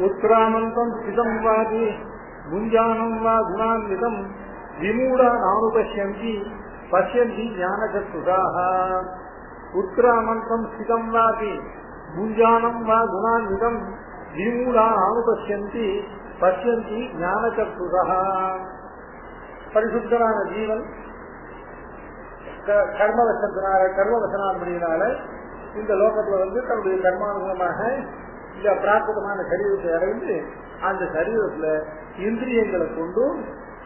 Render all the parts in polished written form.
உத்ராமந்தம் ஸ்திதம் வாதி புஞ்சானம் வா குணான்விதம் விமூடா நானுபஷ்யந்தி பஷ்யந்தி ஞானசத்துதாக. உத்ராமந்தம் ஸ்திதம் வாதி புஞ்சானம் வா குணான்விதம் விமூடா நானுபஷ்யந்தி பஷ்யந்தி ஞானசத்துதாக. பரிசுத்தனான ஜீவன் கர்மவசனான்படியினால இந்த லோகத்துல தன்னுடைய கர்மானுகமாக இந்த பிராகிருதமான சரீரத்தை அடைந்து அந்த சரீரத்துல இந்திரியங்களை கொண்டு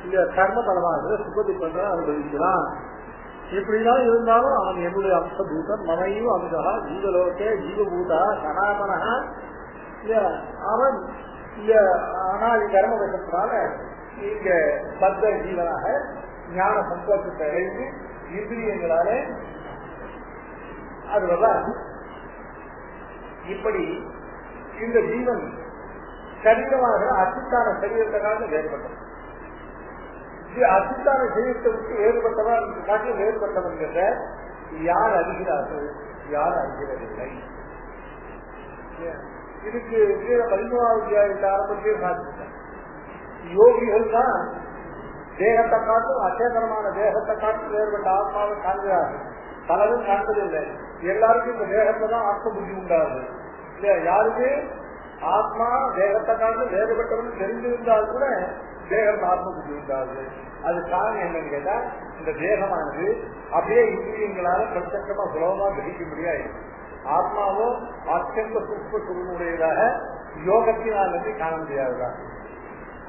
இந்த கர்ம பலமாக சுகதி பண்ற அனுபவிக்கிறான். இப்படிதான் இருந்தாலும் அவன் என்னுடைய அம்சபூதன் மமையும் அம்சா ஜீவலோகே ஜீவபூதா சனாதனா. அவன் இந்த அனாதி கர்மவசத்தினால இங்க பத்த ஜீவனாக ஞான சந்தோஷத்தை அடைந்து இந்திரியங்களாலே அதுவெல்லாம் இப்படி இந்த ஜீவன் சரீரமாக அசுத்தான சரீரத்தினால வேறுபட்டது. அசுத்தான சரீரத்தை விட்டு வேறுபட்டவன் காட்டில் வேறுபட்டவன் என்ற யார் அறிகிறார்கள், யார் அறிகிறதில்லை. இதுக்கு 13வது அத்தியாயத்தை ஆரம்பத்திலே சாதித்தார். யோகிகள் தான் தேகத்தை காட்டும் அச்சேதனமான தேகத்தை காட்டும் வேறுபட்ட ஆத்மாவை காண்கிறார்கள். பலரும் காண்பதில்லை. எல்லாருக்கும் இந்த தேகத்தை தான் ஆத்ம புத்தி உண்டாது இல்லையா? யாருக்கு ஆத்மா தேகத்தை காட்டும் வேறுபட்டவன் தெரிஞ்சிருந்தால் கூட தேகம் ஆத்ம புத்தி உண்டாது. அது காரணம் என்னன்னு கேட்டா இந்த தேகமானது அப்படியே இந்திரியங்களால பிரத்யட்சமா சுலபமா கிரகிக்க முடியாது. ஆத்மாவோ அத்தியந்த சூக்ஷ்ம சுகனுடையதாக யோகத்தினால் காண முடியாதுதான்.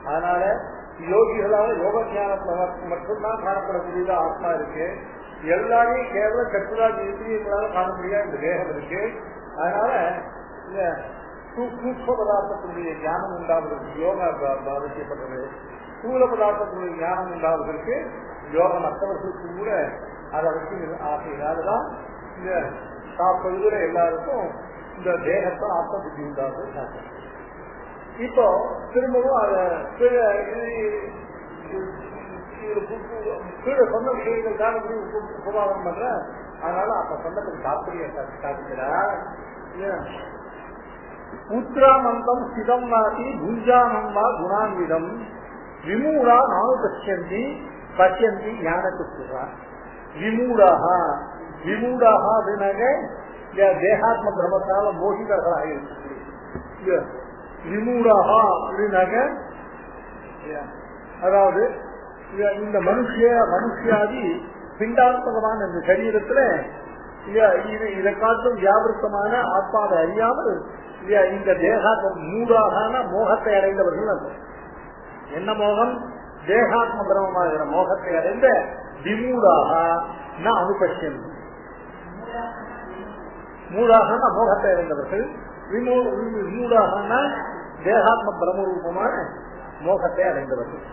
அதனால யோகிகளால யோக ஞானத்துல மட்டும்தான் காணப்படக்கூடியதா ஆத்மா இருக்கு. எல்லாரையும் கேவல சத்துராஜ் இந்திரியங்களால காண முடியாது இந்த தேகம் இருக்கு. அதனால இந்த சூக்ஷ்ம பதார்த்தத்தினுடைய ஞானம் உண்டாவதற்கு யோகா அவசியப்பட்டது. ஸ்தூல பதார்த்தத்தினுடைய ஞானம் உண்டாவதற்கு யோகம் மற்றவர்களுக்கு கூட அதை வச்சு ஆசையினால்தான் இந்த சாப்பிடுகிற எல்லாருக்கும் இந்த தேகத்தை ஆத்ம புத்தி உண்டாவது. இப்போ திரும்பவும் அதை கீழே சொன்ன விஷயங்கள் தான் உபவாதம் பண்ற. அதனால அப்ப சொன்னதுக்கு தாற்பயம் சாதிக்கிறார். உத்ராமந்தம் ஸ்திதம் வாதி புஞ்சானம் வா குணான்விதம் விமூடா நானு பஷ்யந்தி பஷ்யந்தி ஞானத்துக்கு. விமூடாக விமூடாக அப்படின்னாக்க தேகாத்ம பிரமத்தால மோகிதர்களாக இருக்கு. விமூடாக அப்படின்னாக்க அதாவது இந்த மனுஷியாதி பிண்டாத்மகமான இந்த சரீரத்துல இதை காட்டும் வியாபிருத்தமான ஆத்மாவை அறியாமல் இந்த தேகாத்ம மூடாகான மோகத்தை அடைந்தவர்கள். என்ன மோகம்? தேகாத்ம பிரமமாகிற மோகத்தை அடைந்த விமூடாக அனுபஷ்யம். மூடாக மோகத்தை அடைந்தவர்கள். விமூடாக தேகாத்ம பிரமரூபமான மோகத்தை அடைந்தவர்கள்.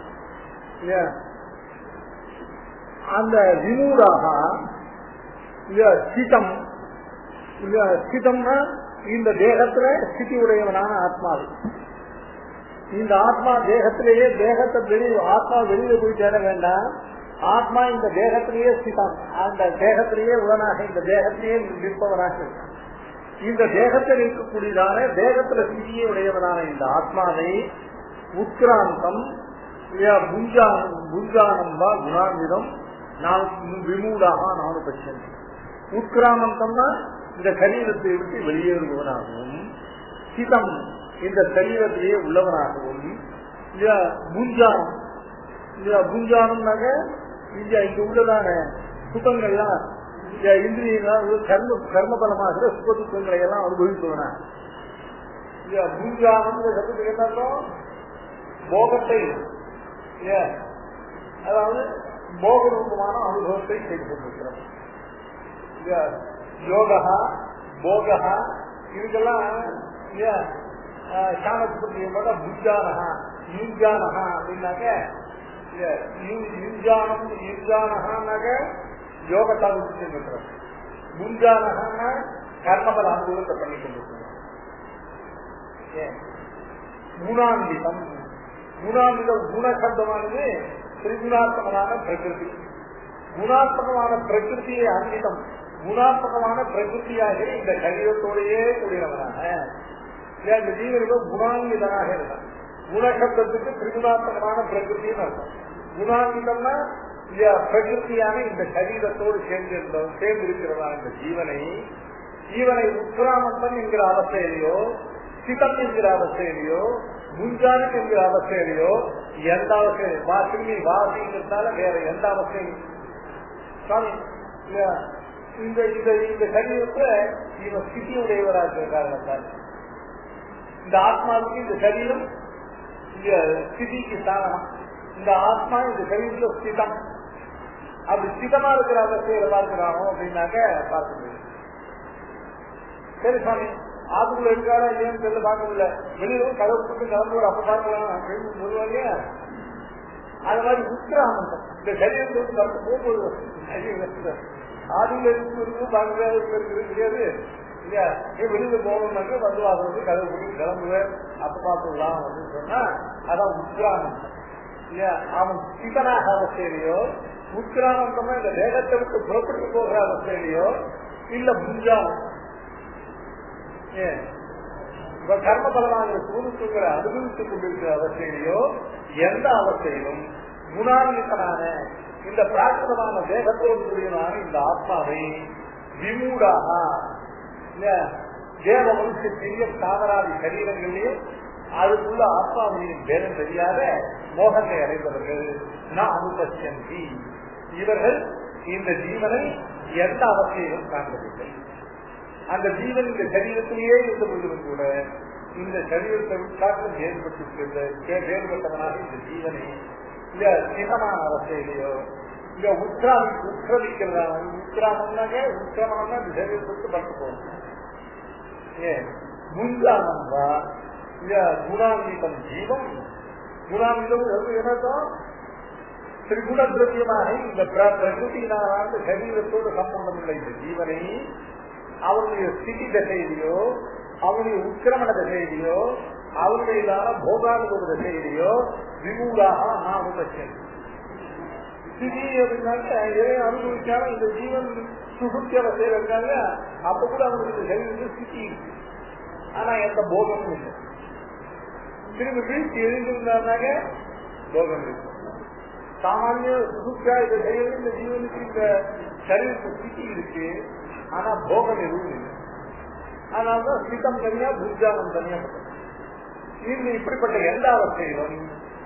அந்த விமூடாக ஸ்திதம் ஸ்திதம்னா இந்த தேகத்துல ஸ்திதி உடையவனான ஆத்மாவை. இந்த ஆத்மா தேகத்திலேயே தேகத்தை வெளியே ஆத்மா வெளியே போய் தேட வேண்டாம். ஆத்மா இந்த தேகத்திலேயே ஸ்திதம், அந்த தேகத்திலேயே உடனாக இந்த தேகத்திலேயே நிற்பவனாக இருக்கான். இந்த தேகத்தில் இருக்கக்கூடியதான தேகத்துல ஸ்திதியை உடையவனான இந்த ஆத்மாவை உத்கிராந்தம் புஞ்சானம் வா குணான்விதம் விமூடாக நானு பட்சந்தி. உத்கிராமந்தம்னா இந்த சரீரத்தை விட்டு வெளியேறுபவனாகவும், சிதம் இந்த சரீரத்திலேயே உள்ளவனாகவும், புஞ்சானம் புஞ்சானம்னாக இங்க உள்ளதான சுகங்கள்லாம் இந்திரியங்களால் கர்மபலமாகிற சுகதுக்கங்களை எல்லாம் அனுபவிப்பவனா. புஞ்சானம் சத்துக்கு என்ன போகத்தை, அதாவது போகரூபமான அனுபவத்தை செய்து கொண்டிருக்கிறோம். யோகா போகா இதுக்கெல்லாம் சாணத்துக்கு புஞ்சானகா யுஞ்சானகா அப்படின்னாக்க யுஞ்சானகான்னாக்க யோகத்தை இருக்கிறோம். புஞ்சானகான்னா கர்மபல அனுபவத்தை பண்ணி கொண்டிருக்கிறோம். குணான்விதம் குணான்விதம் குணசப்தமானது திரிகுணாத்மகமான பிரகிருதி. குணாத்மகமான பிரகிருதியை அன்விதம் குணாத்மகமான பிரகிருதியாக இந்த சரீரத்தோடையே கூடியவனாக இந்த ஜீவனுக்கு குணான்விதனாக இருந்தான். குணசப்தத்துக்கு திரிகுணாத்மகமான பிரகிருத்தின்னு அர்த்தம். குணான்விதம்னா பிரகிருத்தியான இந்த சரீரத்தோடு சேர்ந்து இருக்கிறதா இந்த ஜீவனை உத்கிராமந்தம் என்கிற அவஸ்தையிலையோ, சிதம் என்கிற அவஸ்தையிலையோ, முஞ்சானம் என்கிற அவஸ்தையிலையோ, எந்த அவஸ்தையும் வாசிங்கிறதுனால வேற எந்த அவஸ்தையும் இந்த சரீரத்துல இவன் ஸ்திதியுடையவராக இருக்கிற காரணத்தால் இந்த ஆத்மாவுக்கு இந்த சரீரம் இந்த ஸ்திதிக்கு சாதனம். இந்த ஆத்மா இந்த சரீரத்துல ஸ்திதம். அப்படி ஸ்திதமா இருக்கிற அவஸ்தையில பார்க்கிறானோ அப்படின்னாக்க பார்க்க முடியும். சரி சுவாமி, ஆத்துக்குள்ள இருக்காரா இல்லையான்னு தெரியல, பார்க்க முடியல. வெளியிலும் கதவு போட்டு கலந்து அப்ப பார்க்கலாம் சொல்லுவாங்க. அது மாதிரி உத்கிராமந்தம் இந்த சரீரத்தை வந்து கலந்து போகும்போது ஆதியில இருக்கு பார்க்க கிடையாது இல்லையா? வெளியில போகணும்னாக்க வந்து வாசலுக்கு கதவு போட்டு கிளம்புவேன் அப்ப பார்த்துடலாம் அப்படின்னு சொன்னா அதான் உத்கிராமந்தம் இல்லையா? அவன் சிதனாக அவஸ்தையிலையோ, உத்கிராமந்தமா இந்த வேகத்தை விட்டு புறப்பட்டு போகிற அவஸ்தையிலையோ, இல்ல முஞ்சானம் கர்ம பலமாக சூழ்நிலை அனுபவித்துக் கொண்டிருக்கிற அவஸ்தையிலையோ, எந்த அவஸ்தையிலும் குணான்விதனான இந்த பிராகிருதமான தேகத்தோடு கூடியதான இந்த ஆத்மாவை விமூடாக தேவ மனுஷத்திய தாவராதி சரீரங்களிலும் அதுக்குள்ள ஆத்மாவின் பேரம் தெரியாத மோகத்தை அடைந்தவர்கள் நான் அனுபவிச்சந்தி. இவர்கள் இந்த ஜீவனை எந்த அவஸ்தையிலும் காண்பதில்லை. அந்த ஜீவன் இந்த சரீரத்திலேயே இருந்த பொழுதும் கூட இந்த சரீரத்தை காட்டிலும் வேறுபட்டவனாக இந்த ஜீவனை இந்த சிதமான அவஸ்தையிலேயோ இங்க உத்கிரமிக்கிறதான உத்கிராமம்னாக்க உத்கிரமம்னா இந்த சரீரத்துக்கு பட்டு போகணும். முன்கானந்தா குணான்விதம் ஜீவம். குணான்விதம் என்னதான் திரிகுண திரவியமாக இந்த பிரகிருதியினால சரீரத்தோடு சம்பந்தம் இல்லை இந்த ஜீவனை அவருடைய ஸ்திதி தசையிலையோ, அவருடைய உட்கிரமண தசையிலையோ, அவருடைய போகானுபவ தசையிலையோ விமூடாக அனுபவிச்சேன். ஸ்திதி அப்படின்னாக்க அனுபவிச்சாலும் இந்த ஜீவன் சுசுப்தி அவஸ்தையில இருக்காங்க. அப்ப கூட அவங்களுக்கு சரீரத்தில் ஸ்திதி இருக்கு, ஆனா எந்த போகமும் இல்லை. திரும்பி வீழ்ச்சி எழுந்திருந்தாங்க போகம் இருக்கு. சாமானிய சுசுப்தியா இந்த செயல் இந்த ஜீவனுக்கு இந்த சரீரத்து ஸ்திதி இருக்கு, ஆனா போகம் எதுவும் இல்லை. அதனால்தான் ஸ்திதம் தனியா புஜானம் தனியா. இது இப்படிப்பட்ட எல்லா அவஸ்தையிலும்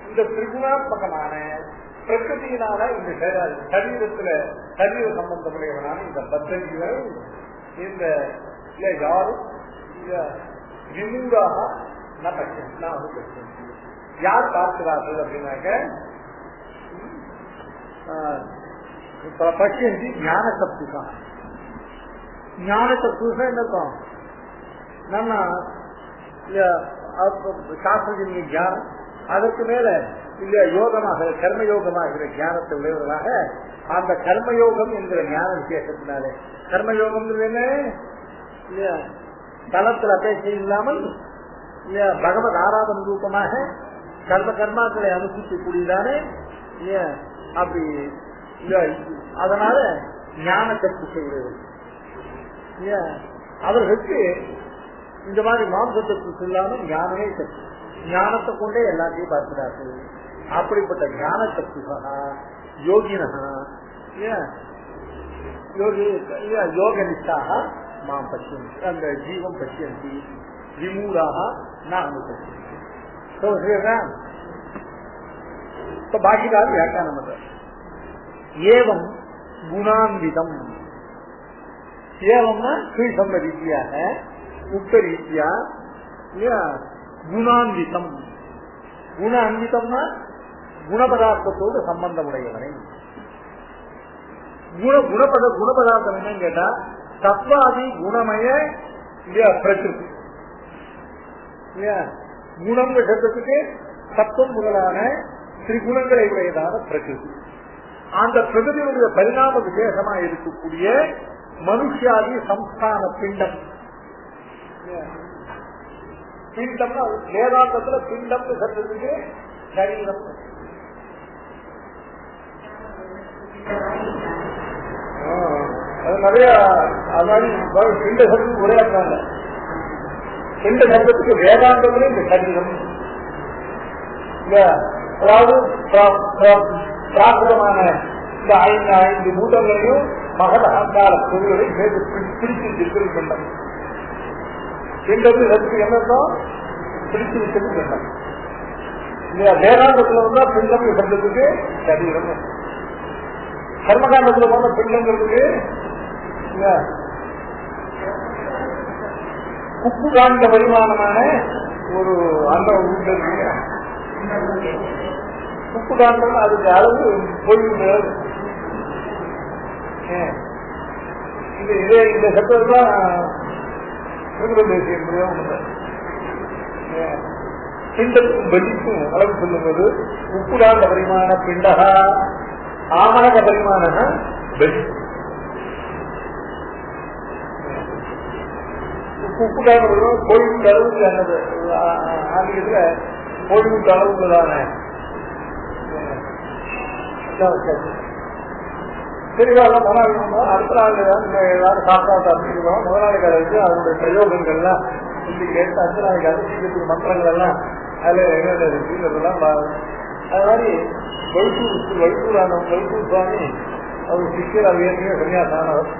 இந்த திரிகுணாத்மகமான பிரகிருதியினால இந்த சரீரத்துல சரீர சம்பந்தமுடையவனான இந்த பத்தங்கள் இந்த யாரும் விமூடாக யார் பார்க்கிறார்கள் அப்படின்னாக்க பசியந்தி ஞான சப்துகா. ஞான சப்துகா என்ன இருக்கும்? நம்ம சாஸ்திரஜன்ய ஞானம், அதற்கு மேல இல்ல யோகமாக கர்மயோகமாகிற ஞானத்தை உடையவர்களாக அந்த கர்மயோகம் என்கிற ஞான விசேஷத்தினாலே, கர்மயோகம் என்ன இல்லையா தளத்தில் அபேட்சை இல்லாமல் இல்லையா பகவத் ஆராதன ரூபமாக கர்மாக்களை அனுஷ்டிக்கக்கூடியதானே இல்லையா அப்படி அதனால ஞான சக்தி செய்கிறது. அவர்களுக்கு இந்த மாதிரி மாம்சத்துக்கு சொல்லாமல் ஞானமே சக்தி, ஞானத்தை கொண்டே எல்லாத்தையும் பார்க்கிறார்கள். அப்படிப்பட்ட ஞான சக்திகா யோகினகா யோக நிஷ்டாக மாம் பசியந்தி, அந்த ஜீவம் பசியந்தி விமூடாக நான் அனுபவிச்சேன். பாக்கியக்கார வியாக்கியானம் பண்ற ஏவம் குணான்விதம். ஏவம்னா கீழ்சம்ப ரீதியாக உத்த ரீதியா குணான்விதம். குண அன்விதம்னா குணபதார்த்தத்தோடு சம்பந்தம் உடையவனை. குணபதார்த்தம் என்னன்னு கேட்டா தத்வாதி குணமய பிரகிருதி. குணம் சப்தத்துக்கு சத்துவம் முதலான திரிகுணங்களை உடையதான பிரகிருதி. அந்த பிரகிருதியுடைய பரிணாம விசேஷமா இருக்கக்கூடிய மனுஷியாதி சம்ஸ்தான பிண்டம். பிண்டம்னா வேதாந்தத்துல பிண்டம் சப்தத்துக்கு சரீரம். அது நிறைய பிண்ட சப்தம் உரையாற்றாங்க. பிண்ட சப்தத்துக்கு வேதாந்தத்திலே இந்த சரீரம், அதாவது பிராகிருதமான இந்த 5 பூதங்களையும் மகத அங்கார பொருள்களை பிடிச்சிருக்கிறது பிண்டம். பிண்டத்துக்கு என்னதான் பிடிச்சிருக்கிறது பிண்டம் இல்லையா? வேதாந்தத்துல வந்தா பிண்டம் சப்தத்துக்கு சரீரம், கர்மகாண்டத்துல போன பிண்டங்களுக்கு உப்பு காண்ட பரிமாணமான ஒரு அந்த உள்ள இருக்கு. உப்பு காண்டம் அதுக்கு அளவு பொழிவுகள். இந்த சட்டத்தான் தேசிய பிண்டத்துக்கும் பலிக்கும் அளவு சொல்லும்போது உப்பு காண்ட பரிமாண பிண்டகா ஆமணக பரிமாண பலி. உப்பு காண்ட கோழிக்கு அளவுக்கு என்னது ஆங்கிலத்துல கோழிக்கு அளவுக்குதானே தெரியலாம். அடுத்த நாள் ஏதாவது சாப்பிட்டா அப்படிங்கிறோம். முதலாளி காலத்துக்கு அதனுடைய பிரயோகங்கள்லாம் கேட்டு அடுத்த நாளைக்கு அதிர்ஷ்டத்துக்கு மந்திரங்கள் எல்லாம் அதுல என்னென்ன இருக்குங்கிறதெல்லாம் அது மாதிரி வழுத்தூர் சுவாமி அவர் சிக்கல் அவர் ஏற்கனவே சன்னியாசானவர்.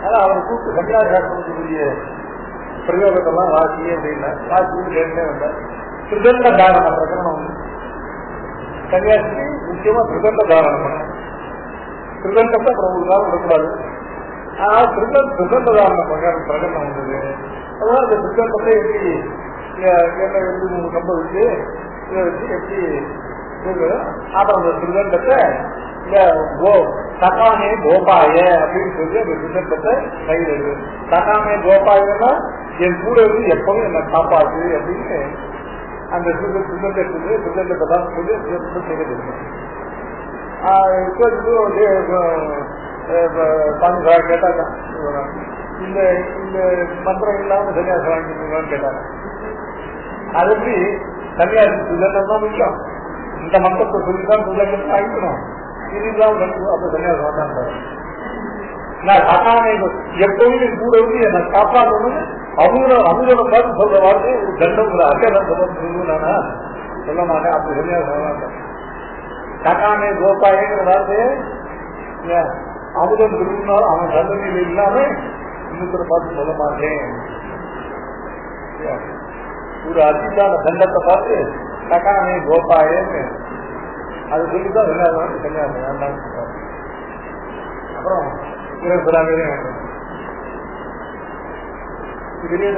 ஆனால் அவரை கூப்பிட்டு சன்னியாசாசனத்துக்குரிய பிரயோகத்தெல்லாம் வாசி அப்படின்னா வாசி ஏற்கனவே வந்தார். திருதண்ட தாரண பிரகரணம் சன்னியாசிக்கு முக்கியமா திருதண்ட தாரணம் பண்ணணும். திருதண்டத்தை அப்புறம் ஒரு காலம் விடக்கூடாது. ஆனால் திருதண்ட தாரண பிரகடனம் வந்தது. அதனால அந்த திருதண்டத்தை எப்படி நம்ப வச்சு இதை வச்சு எப்படி அப்புறம் அந்த திருதண்டத்தை தகாமே கோபாய அப்படின்னு சொல்லி அந்த திருதண்டத்தை கையில் எழுது. தகாமே கோபாயன்னா என் கூட இருந்து எப்பவும் என்னை காப்பாத்து அப்படின்னு அந்த திருதண்டத்தை தான் சொல்லி செய்து கேட்டாங்க. இந்த மந்திரம் இல்லாம சன்னியாசம் வாங்கிட்டு கேட்டாங்க. அது எப்படி சன்னியாசி திருதண்டம் தான் முக்கியம். இந்த மந்திரத்தை சொல்லிதான் திருதண்டத்தை வாங்கிக்கணும். இது இல்லாம அப்ப சன்னியாசம் வந்தாங்க. எப்பவுமே கூட இருந்து என்னை காப்பாற்றணும்னு அவங்களோட பார்த்து சொல்ற வார்த்தை ஒரு தண்டம் அக்கதான் சொல்லுவேன் சொல்ல மாட்டேன். அப்படி சன்னியாசம் தக்காமே கோபாயங்கிற வார்த்தையே அமுதம் விரும்பினாலும் அவன் சந்ததியில் இல்லாம இன்னொருத்தர பார்த்து சொல்ல மாட்டேன். ஒரு அதிகான தண்டத்தை பார்த்து தக்காமே கோபாயன்னு அது சொல்லிதான் சன்னியாசம் சன்னியாசம் வேண்டாம். அப்புறம் பிறகு வெளியே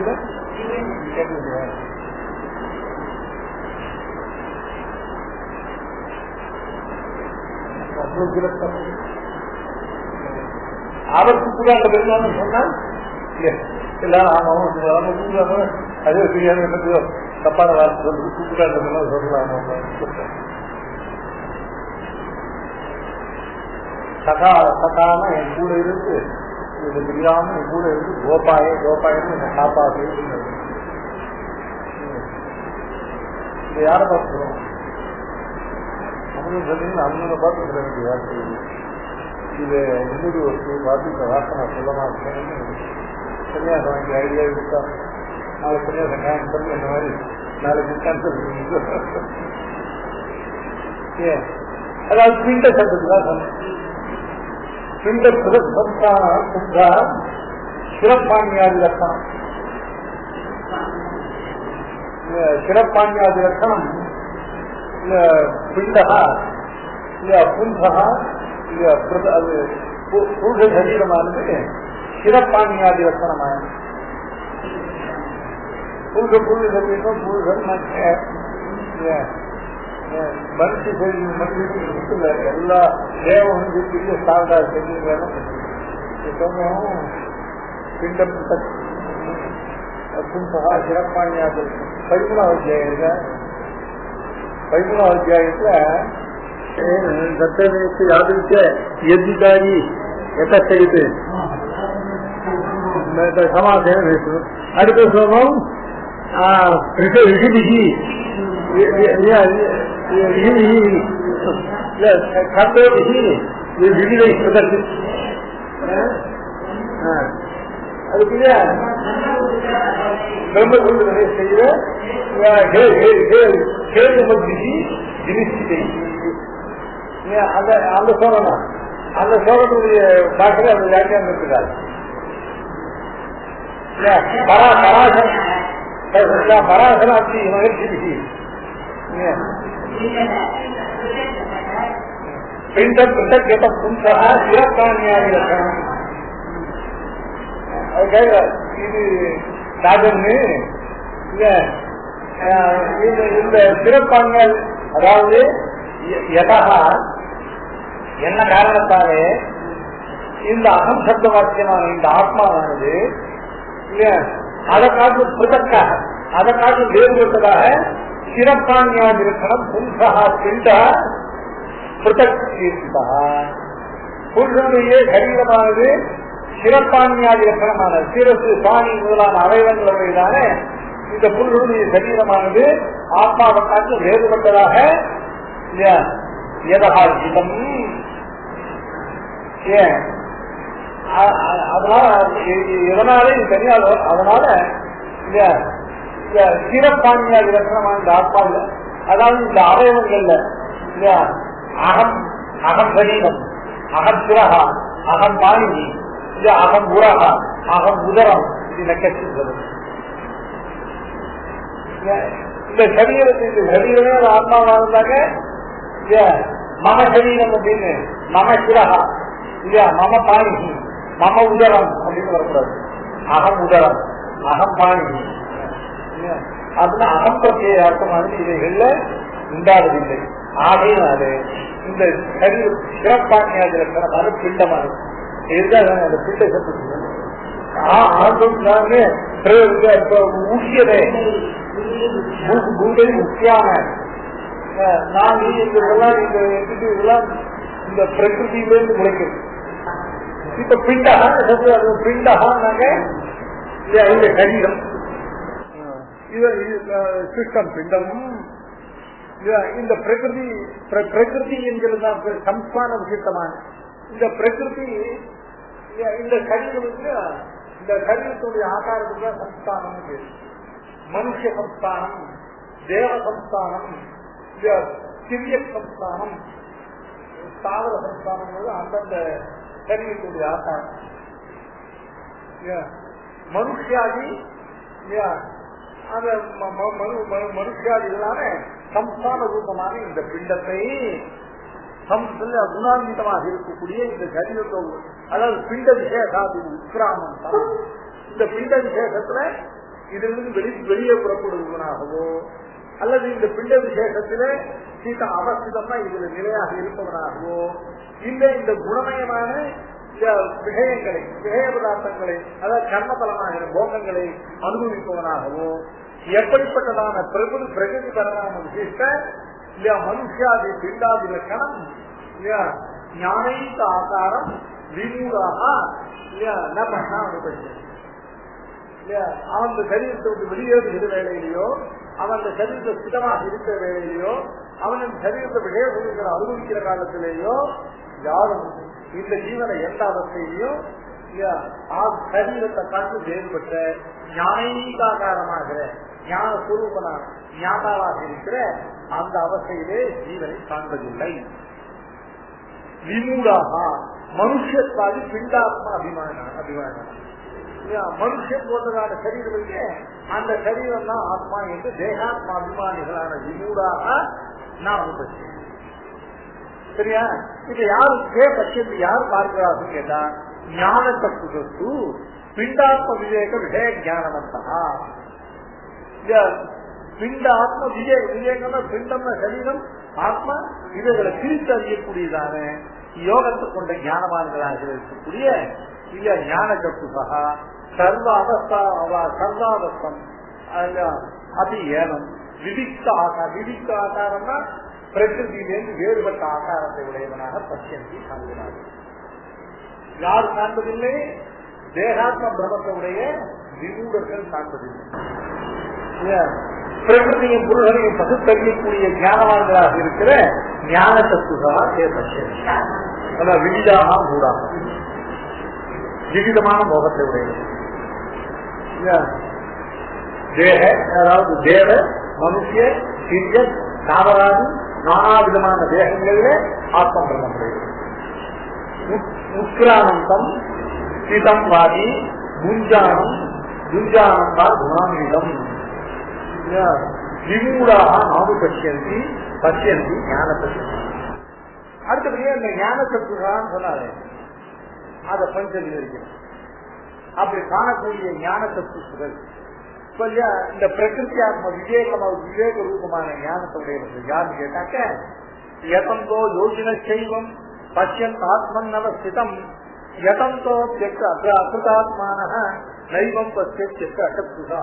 ஆபத்து கூட அந்த பெருமாள் சொன்னால் எல்லாரும் அதே தெரியாத தப்பான வார்த்தை சொல்லு கூப்பிடாத சொல்லலாம். சகான என் கூட இருந்து இது தெரியாம என் கூட இருந்து கோபாயன்னு என்னை காப்பாது. இது யாரை பார்த்துக்கிறோம்? அவனும் சொல்லி அவங்கள பார்த்து சொல்ல வேண்டிய வார்த்தை. இது இன்னொரு வஸ்து பார்த்து இந்த வார்த்தை நான் சொல்ல மாட்டேன்னு சன்னியாசம் வாங்கி ஐடியா இருக்கா? நாளைக்கு சன்னியாசம் கேன்சல் இந்த மாதிரி நாளைக்கு கேன்சல் ஏன் அதாவது பிண்ட சட்டத்துக்கு தான் சொன்னேன். பிண்ட சிறப்பாண்யாதி லட்சணம். சிறப்பாண்யாதி லட்சணம் பிண்டகா இல்ல புன்சகா இல்ல அது புருஷ சரீரமானது சிறப்பாண்யாதி லட்சணமான புருஷ சரீரம் புருஷன் மனுஷ சரீரம் மனுஷன் எல்லா தேவனும் பெரிய சாதா சரீரம் பிண்டம் புன்சகா சிறப்பாண்யாதி 13வது அத்தியாயத்துல சத்தியமேக்கு யாதிருக்க யதிகாரி எத்தச்சரித்து சமாசேன அடுத்த ஸ்லோகம் ரிஷிபிகி கர்த்தவிகி விவிதை பிரதர்சி அதுக்கு பிரம்ம சூழ்நிலை செய்ய அந்த சோழனா அந்த சோழனுடைய பாஷையில அந்த வியாக்கியானம் இருக்கிறார். பராசராட்சி மகிழ்ச்சி பிண்ட பிண்டகேத பும்சா சிவகாணியாதி லட்சணம். இது ராஜன்னு இந்த சிறப்பான்கள், அதாவது யதா என்ன காரணத்தாலே இந்த அகம் சப்த வாக்கியமான இந்த ஆத்மாவானது அதை காட்டு பிருதக்காக அதை காட்டு வேறுபட்டதாக சிறப்பான்யாதி இருக்கணும். பும்சா பிண்டா பிருதக் புருஷனுடைய சரீரமானது சிறப்பான்யாதி லட்சணமான சிரசு சாணி முதலான அவயவங்களுடையதான இந்த புருஷனுடைய சரீரமானது ஆத்மாவை காட்டு வேறுபட்டதாக எதகாஜிதம். அதனால தனியாக அதனால சிறப்பான்யாதி லட்சணமான இந்த ஆத்மாவில், அதாவது இந்த அவயவங்கள்ல அகம் அகம் சரீரம், அகம் சிரகா, அகம் பாணி, அகம் உரகா, அகம் உதரம், இந்த கட்சி சொல்லுது. இந்த சரீரத்துக்கு சரீரமே ஒரு ஆத்மாவா இருந்தாங்க. மம சரீரம் அப்படின்னு மம சிரகா இல்லையா, மம பாணி, மம உதரம் அப்படின்னு வரக்கூடாது. அகம் உதரம், அகம் பாணி அப்படின்னா அகம் பற்றிய அர்த்தமானது இவைகள்ல உண்டாவதில்லை. ஆகையினாலே இந்த சரீர சிறப்பான்யாதி லட்சணமான பிண்டமானது இதுதான் அந்த பிண்ட ஊசியதே முக்கியமான நான் இதெல்லாம் இந்த பிரகிருதியிலிருந்து முளைக்கிறது. இப்ப பிண்டகா பிண்டகா நாங்க இந்த சரீரம் சிஸ்டம் பிண்டம் இந்த பிரகிருதி பிரகிருதி என்கிறது சம்ஸ்தான விசித்தமான இந்த பிரகிருதி இந்த சரீரத்துக்கு இந்த சரீரத்துடைய ஆகாரத்துக்கு சம்ஸ்தானம் பேரு. மனுஷ சம்ஸ்தானம், தேவ சம்ஸ்தானம், சிறிய சம்ஸ்தானம், ஸ்தாவர சம்ஸ்தானம் அந்தந்த சரீரத்துடைய ஆகாரம். மனுஷியாதி மனுஷியாதிகளான சம்ஸ்தான ரூபமான இந்த பிண்டத்தை குணான்விதமாக இருக்கக்கூடிய இந்த சரீரத்தோடு, அதாவது பிண்ட விசேஷாதி உத்கிராமம், இந்த பிண்ட விசேஷத்துல இதிலிருந்து வெளியே புறப்படுவனாகவோ அல்லது இந்த பிண்ட விசேஷத்தில சீத அவஸ்திதம்னா இதுல நிலையாக இருப்பவனாகவோ இல்லை இந்த குணமயமான விஷயங்களை விஷய பதார்த்தங்களை அதாவது கர்மபலமாக போகங்களை அனுபவிப்பவனாகவோ எப்படிப்பட்டதான பிரகிருதி பரமான விசிஷ்ட இல்லையா மனுஷாதி பிண்டாதி லட்சணம் இல்லையா ஞானீக ஆகாரம் விமூடாக இல்லையா ந பண்ணா அனுபவிச்சு இல்லையா அவன் சரீரத்தை விட்டு வெளியேறுகிற வேலையிலையோ அவன் அந்த சரீரத்தை சுத்தமாக இருக்கிற வேலையிலையோ அவன் அந்த சரீரத்தை விஷயங்களை அனுபவிக்கிற காலத்திலேயோ யாரும் இந்த ஜீவனை எந்த அவஸ்தையிலையும் சரீரத்தை காட்டு வேறுபட்ட ஞானீகாகாரமாகிற ஞான சுரூபனான ஞாதாவாக இருக்கிற அந்த அவஸ்தையிலே ஜீவனை காண்பதில்லை. விமூடாக மனுஷத்வாதி பிண்டாத்மா அபிமானம் மனுஷன் போன்றதான சரீரத்திலே அந்த சரீரம் தான் ஆத்மா என்று தேகாத்மா அபிமானிகளான விமூடாக நாம் அனுபவிச்சேன். சரியா? இப்ப யாரு பட்சத்து யார் பார்க்கிறார்கள் கேட்டா ஞானத்தை புதத்து பிண்டாத்ம விவேக விஷய ஞானவந்தா. பிண்ட ஆத்ம விவேகம்னா பிண்டம்னா சரீரம் ஆத்மா இவைகளை பிரித்து அறியக்கூடியதான யோகத்தை கொண்ட ஞானவான்களாக இருக்கக்கூடிய இல்ல ஞான கப்புசகா சர்வ அவஸ்தா சர்வாவஸ்தம் அது ஏனம் விதித்த ஆகாரம். விதித்த ஆகாரம்னா பிரகிருதியிலிருந்து வேறுபட்ட ஆகாரத்தை உடையவனாக பட்சந்தி காண்கிறார்கள். யார் காண்பதில்லை? தேகாத்ம பிரமத்துடைய விமூடர்கள் காண்பதில்லை. பிரகிருதியும் புருஷனையும் பகுத்தறியக்கூடிய ஞானவான்களாக இருக்கிற ஞான தத்துவமாக பட்சந்தி விவிதமாக கூடாது விவிதமான மோகத்தை உடையது. தேக, அதாவது தேவ மனுஷ சிறிய தாவராதி நானா விதமான தேகங்களிலே ஆத்ம பிரம்மம். உத்கிரானந்தம் ஸ்திதம் வாதி குஞ்சானம் குஞ்சானம் வா குணாமிதம் விமூடாக நாடு பசியந்தி பசியந்தி ஞான பசியந்தி. அடுத்தபடியே இந்த ஞான சத்துதான் சொன்னாரு, அதை பஞ்சதிகரிக்கணும். அப்படி காணக்கூடிய ஞான சத்துகள் இந்த பிரகிருத்தியாத்ம விவேக ரூபமான ஞானத்துடையவர்கள் யாருன்னு கேட்டாக்க, யதந்தோ யோகின செய்வம் பசியன் ஆத்மன் அவஸ்திதம் யதந்தோ அகிருதாத்மான நைவம் பசியத் அசத்ருதா.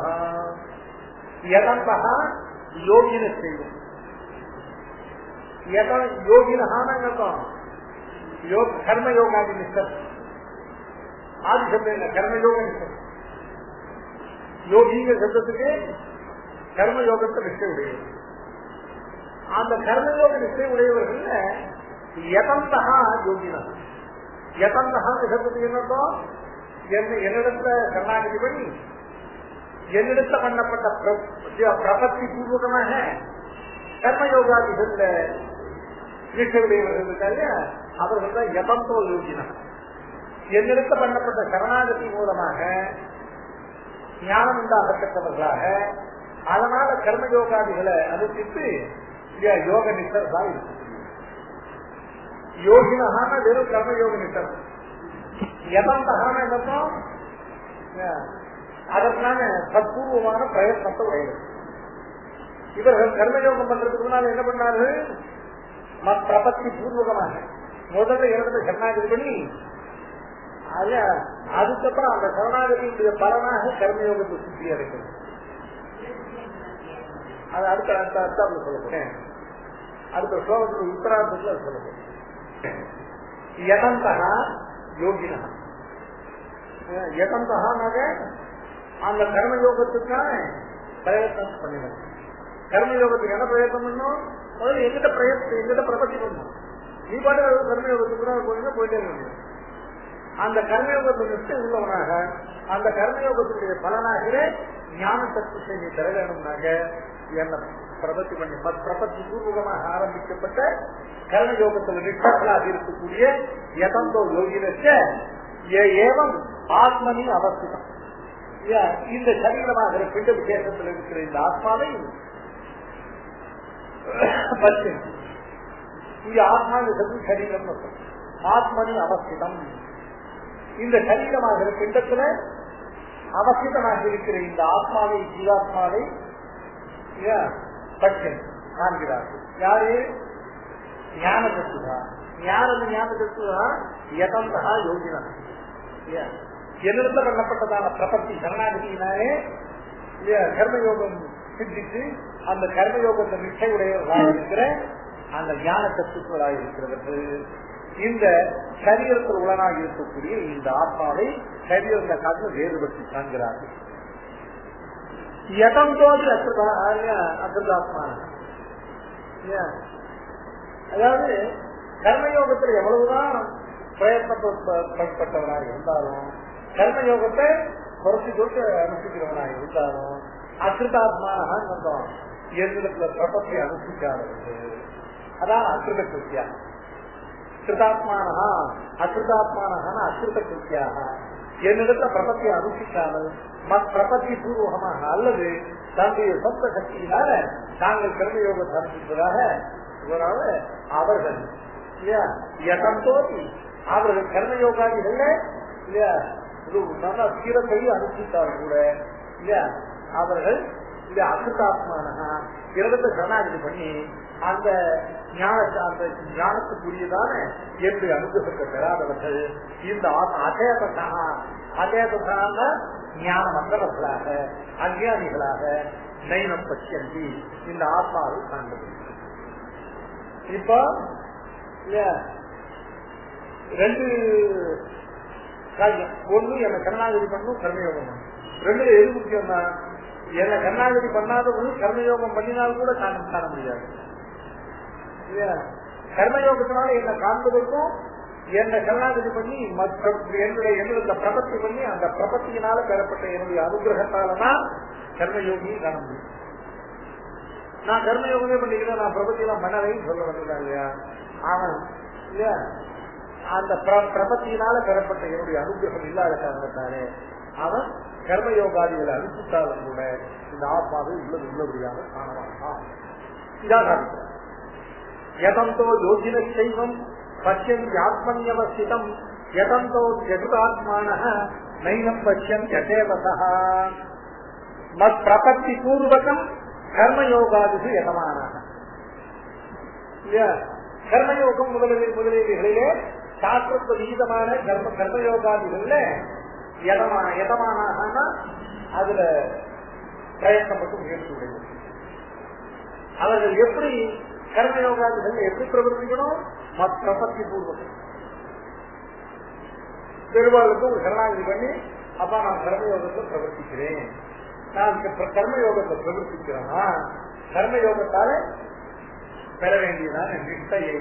யதந்தா யோகின செய்வம், யோகினா கர்மயோகாதி நிஷ்டம், ஆதி சப்த கர்மயோக நிஷ்டம். யோகிங்க சப்தத்துக்கு கர்மயோகத்தை நிஷ்டை உடையவர். அந்த கர்மயோக நிஷ்டை உடையவர்கள் யதந்தா யோகினா. யதந்தா சப்தத்துக்கு என்னோம், என்னிடத்துல கர்நாடகி பண்ணி என்னிடத்த பண்ணப்பட்ட பிரபத்தி பூர்வகமாக கர்மயோகாதிகள்ல நிஷ்டை உடையவர்கள் இருக்காங்க, அவர்கள் தான் யதந்தோ யோகினா. என்னிடத்த பண்ணப்பட்ட சரணாகதி மூலமாக ஞானம் உண்டாகத்தக்கவர்களாக, அதனால கர்மயோகாதிகளை அனுப்பித்து யோக நிஷ்டர்களாக இருக்கு. யோகினகான வெறும் கர்மயோக நிஷ்டம். யதந்தகான என்னப்போம், அதற்கான சத்பூர்வமான பிரயத்னத்தை உடையது. இவர்கள் கர்மயோகம் பண்றதுக்கு முன்னால என்ன பண்ணார்கள், பிரபத்தி பூர்வகமாக முதல்ல இடத்துல சரணாகதி பண்ணி, அதுக்கப்புறம் அந்த சரணாகதியுடைய பலனாக கர்மயோகத்தை சுற்றி அடைக்கிறது. அது அடுத்த அர்த்தம் சொல்லப்போறேன், அடுத்த ஸ்லோகத்தில் உத்தரார்த்தத்தில் சொல்லப்போம். யதந்தகா யோகினா, யதந்தகானாக அந்த கர்மயோகத்துக்கான பிரயத்னம் பண்ணினார். கர்மயோகத்துக்கு என்ன பிரயத்னம் பண்ணும், முதல்ல எங்கிட்ட பிரபத்தி பண்ணும். நீ பாட்டு கர்மயோகத்துக்கு போயிட்டே இருக்கணும். அந்த கர்மயோகத்தை நிஷ்டை உள்ளவனாக அந்த கர்மயோகத்தினுடைய பலனாகவே ஞான சக்தியை நீ பெற வேணும்னாக என்ன பிரபத்தி பண்ணி பிரபத்தி பூர்வகமாக ஆரம்பிக்கப்பட்ட கர்மயோகத்தில் நிஷ்டர்களாக இருக்கக்கூடிய யதந்தோ யோகினச்ச ஏவம் ஆத்மனி அவஸ்திதம். இந்த சரீரமாக பிண்ட விசேஷத்தில் இருக்கிற இந்த ஆத்மாவை பற்றி இங்க ஆத்மாவுக்கு சரீரம் ஆத்மனி அவஸ்திதம். இந்த சரீரமாக பிண்டத்துல அவசிதமாக இருக்கிற இந்த ஆத்மாவை ஜீவாத்மாவை பட்சன் காண்கிறார்கள். யாரு? ஞான தத்துவா. ஞான தத்துவா யதந்தா யோகினா. என்னிடத்தில் பண்ணப்பட்டதான பிரபத்தி சரணாகதியினாலே கர்மயோகம் சிந்தித்து அந்த கர்மயோகத்தை நிச்சயுடையவர்களாக இருக்கிற அந்த ஞான தத்துவங்களாக இருக்கிறவர்கள் இந்த சரீரத்தில் உடனாக இருக்கக்கூடிய இந்த ஆத்மாவை சரீரத்தை காட்டு வேறுபடுத்தி காண்கிறார்கள். யதந்தோதி அகிருதாத்மான, அதாவது கர்மயோகத்தில் எவ்வளவுதான் பிரயத்னப்பட்டவனாக இருந்தாலும், கர்மயோகத்தை குறைச்சி தொட்டு அனுப்பிக்கிறவனாக இருந்தாலும், அகிருதாத்மான வந்தோம் என்னிடத்துல பிரபத்தை அனுப்பிக்காதவர்கள், அதான் அகிருத கிருத்தியா. கிருதாத்மான அகிருதாத்மான அகிருத கிருத்தியாக என்னிடத்துல பிரபத்தியை அனுப்பிக்காமல் பிரபத்தி பூர்வகமாக அல்லது தன்னுடைய சொந்த சக்தியினால தாங்கள் கர்மயோகத்தை அனுப்பிப்பதாக அவர்கள் யதந்தோதி அவர்கள் கர்மயோகாதிகள் நல்லா சீரத்தை அனுப்பித்தால் கூட அவர்கள் அகிருதாத்மான இடத்தை சரணாகதி பண்ணி அந்த ஞானத்துக்குரியதான என்று அனுகிரகத்தை பெறாதவர்கள் இந்த அஜேதனான ஞான மந்தவர்களாக அஞ்ஞானிகளாக நைனம் பட்சந்தி இந்த ஆத்மாவை காண்பது. இப்போ ரெண்டு காரியம், ஒண்ணு என்ன கர்ணாகதி பண்ணும் கர்மயோகம் பண்ணும். ரெண்டு எது முக்கியம் தான், என்ன கர்ணாகதி பண்ணாதவங்களும் கர்மயோகம் பண்ணினால் கூட காண முடியாது. கர்மயோகத்தினால என்ன காண்பதற்கும் என்ன சரணாகதி பண்ணி என்னுடைய பிரபத்தி பண்ணி அந்த பிரபத்தியினால பெறப்பட்ட என்னுடைய அனுகிரகத்தாலதான் கர்மயோகியும் காண முடியும். நான் கர்மயோகமே பண்ணிக்கிறேன், நான் பிரபத்தியெல்லாம் பண்ணலைன்னு சொல்ல வந்திருக்கேன் இல்லையா? அவன் இல்லையா அந்த பிரபத்தியினால பெறப்பட்ட என்னுடைய அனுகிரகம் இல்லாத காரணத்தாலே அவன் கர்மயோகாதிகளை அனுப்பித்தாலும் கூட இந்த ஆத்மாவை உள்ளபடியாக காணலாம். இதான் யதந்தோ யோகின செய்வம் பசியன் ஆத்மன்யவஸ்திதம் யதந்தோ ஜெகதாத்மான நைனம் பசியன் யதேவதா மத் பிரபத்தி பூர்வகம் கர்மயோகாதிசு யதமான. கர்மயோகம் முதலியவைகளிலே சாஸ்திரத்துவ விகிதமான கர்மயோகாதிகள்ல யதமான அதுல பிரயத்தப்பட்டு முயற்சி. அவர்கள் எப்படி கர்மயோகாதிகள் எப்படி பிரவர்த்திக்கணும்? பிரபத்தி பூர்வம் பெருமாளுக்கு ஒரு சரணாகதி பண்ணி அப்பா நான் கர்மயோகத்தை பிரவர்த்திக்கிறேன், நான் கர்மயோகத்தை பிரவர்த்திக்கிறேன்னா கர்மயோகத்தால பெற வேண்டியதான நிஷ்டையை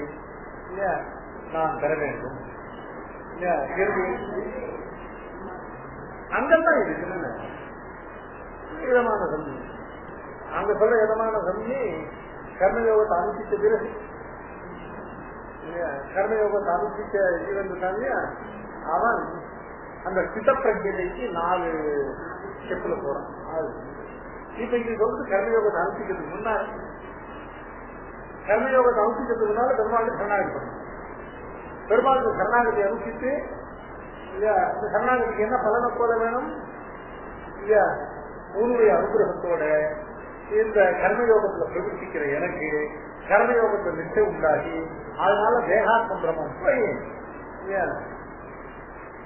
நான் பெற வேண்டும். அங்கதான் இருக்கு விதமான சந்தி. அங்க சொல்ற விதமான சந்தி கர்மயோகத்தை அனுப்பிச்ச பிறகு கர்மயோகத்தை அனுப்பிச்ச இருக்காங்க அவன் அந்த சித்த பிரஜைக்கு 4 ஸ்டெப்ல போறான். இப்ப இங்க சொல்றது கர்மயோகத்தை அனுப்பிக்கிறதுக்கு முன்னாடி கர்மயோகத்தை அனுப்பிக்கிறதுனால பெருமாளுக்கு சரணாகதி பண்ணணும். பெருமாளுக்கு சரணாகதி அனுப்பிச்சு இல்லையா இந்த சரணாகதிக்கு என்ன பலனை போல வேணும் இல்லையா? உன்னுடைய அனுகிரகத்தோட இந்த கர்மயோகத்துல பிரவர்த்திக்கிற எனக்கு கர்மயோகத்தை நிச்சய உண்டாகி அதனால தேகாத்மபிரமம் போய்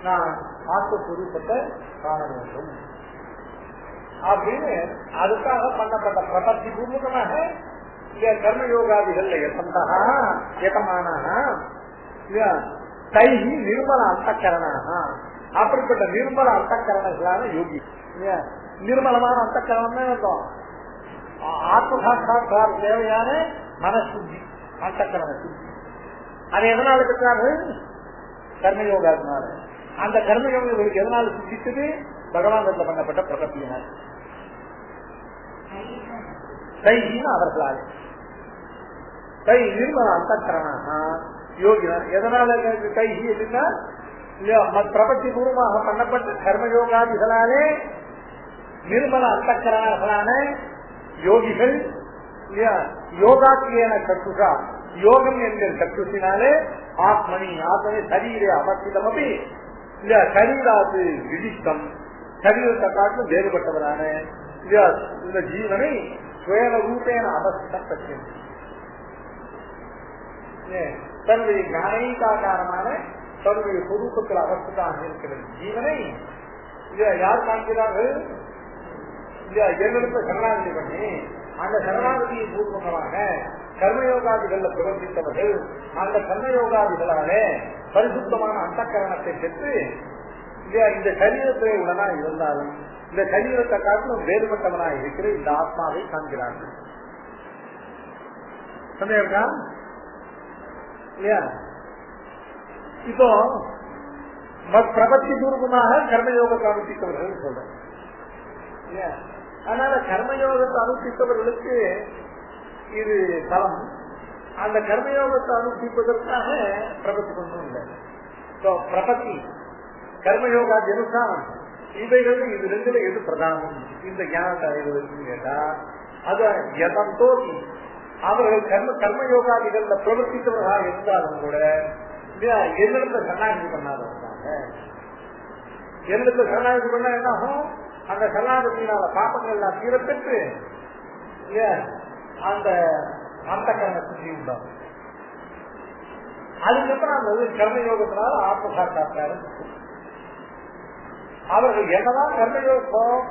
நான் ஆத்மஸ்வரூபத்தை காண வேண்டும் அப்படின்னு அதுக்காக பண்ணப்பட்ட பிரபத்தி பூர்வகமாக கர்மயோகாதிகள் யதமான தைஹி நிர்மல அந்தக்கரணாக அப்படிப்பட்ட நிர்மல அந்தக்கரணங்களான யோகி. நிர்மலமான அந்தக்கரணம் இருக்கும் ஆத்மசாட்சாத்கார தேவையான மனசுத்தி அந்தக்கரண சுத்தி. அது எதனால இருக்காரு? கர்மயோகாதினால. அந்த கர்மயோகம் இவருக்கு எதனால சித்தித்தது? பகவான் பண்ணப்பட்ட பிரபத்தியினால் தைஹின்னு அவர்களால் தை நிர்மல அந்தக்கரணாக யோகினார். எதனால கைஹி அப்படின்னா பிரபத்தி பூர்வமாக பண்ணப்பட்ட கர்மயோகாதிகளாலே நிர்மல அந்தக்கரணர்களான யோகிகள் யோகாக்கியன சத்துஷா யோகம் என்கிற சத்துஷினாலே ஆத்மனி சரீரே அவஸ்திதம் அப்படி சரீராத்து விதிஷ்டம் சரீரத்தை காட்டும் வேறுபட்டவரான இந்த ஜீவனை சுயன ரூபேன அவஸ்திதம் பற்றியும் தன்னுடைய ஞானீகாரமான தன்னுடைய சொரூபத்தில் அவஸ்திதான் இருக்கிற ஜீவனை யார் காண்கிறார்கள்? என்னிடத்தை சரணாகதி பண்ணி அந்த சரணாகதியை பூர்வமாக கர்மயோகாதிகள்ல பிரவர்த்தித்தவர்கள் அந்த கர்மயோகாதிகளால பரிசுத்தமான அந்தக்கரணத்தை பெற்று இந்த சரீரத்தை உடனா இருந்தாலும் இந்த சரீரத்தை காட்டிலும் வேறுபட்டவனாக இருக்கிற இந்த ஆத்மாவை காண்கிறார்கள். சந்தேகம் இல்லையா? இப்போ பிரபத்தி பூர்வமாக கர்மயோகத்தை அனுப்பித்தவர்கள் சொல்றேன். அதனால கர்மயோகத்தை அனுப்பித்தவர்களுக்கு இது பலம். அந்த கர்மயோகத்தை அனுப்பிப்பதற்காக பிரபத்தி கொண்டும் இல்லை. பிரபத்தி கர்மயோகா ஜனுசானம் இவைகள் இது ரெண்டுல எது பிரதானம் இந்த ஞானத்தை அடைவதற்கு கேட்டா அது யதந்தோதி அவர்கள் கர்மயோகாதிகள்ல பிரவர்த்தித்தவர்களாக இருந்தாலும் கூட என்னிடத்துல சரணாகதி பண்ணாதவங்க. என்னிடத்துல சரணாகதி பண்ணா என்ன ஆகும்? அந்த சரணாகதியினால பாப்பங்கள் எல்லாம் தீரப்பெற்று அந்த அந்தக்கரண சுத்தி உண்டாகும். அதுக்கப்புறம் அந்த கர்மயோகத்தினால ஆத்மசாட்சாத்காரம். அவர்கள் என்னதான் கர்மயோகம்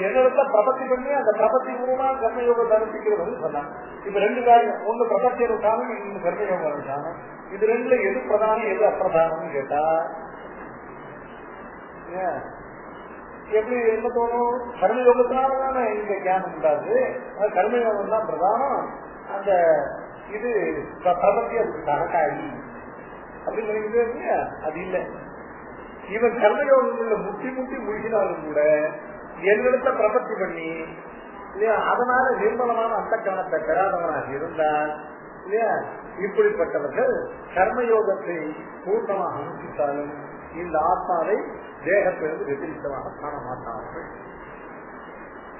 என்னிடத்துல பிரபத்தி பண்ணி அந்த பிரபத்தி மூலமா கர்மயோகத்தை அனுப்பிக்கிறது சொன்னாங்க. இப்ப 2 காரியம், ஒண்ணு பிரபத்தி அனுஷ்டானம், இன்னொன்னு கர்மயோக அனுஷ்டானம். இது 2ல எது பிரதானம் எது அப்பிரதானம் கேட்டா எப்படி என்ன தோணும்? கர்மயோகத்தினாலதானே இந்த ஞானம் உண்டாது. கர்மயோகம் தான் பிரதானம். அந்த இது பிரபத்தி அதுக்கு சககாரி அப்படின்னு நினைக்கிறீங்க. அது இல்லை. இவன் கர்மயோகங்கள்ல முட்டி முட்டி முழுகினாலும் கூட என்னிடத்த பிரபத்தி பண்ணி இல்லையா, அதனால நிர்மலமான அந்த கரணத்தை பெறாதவனாக இருந்தால் இல்லையா, இப்படிப்பட்டவர்கள் கர்மயோகத்தை பூர்ணமாக அனுப்பித்தாலும் இந்த ஆத்மாவை தேகத்திலிருந்து வெற்றித்தமாக காண மாட்டார்கள்.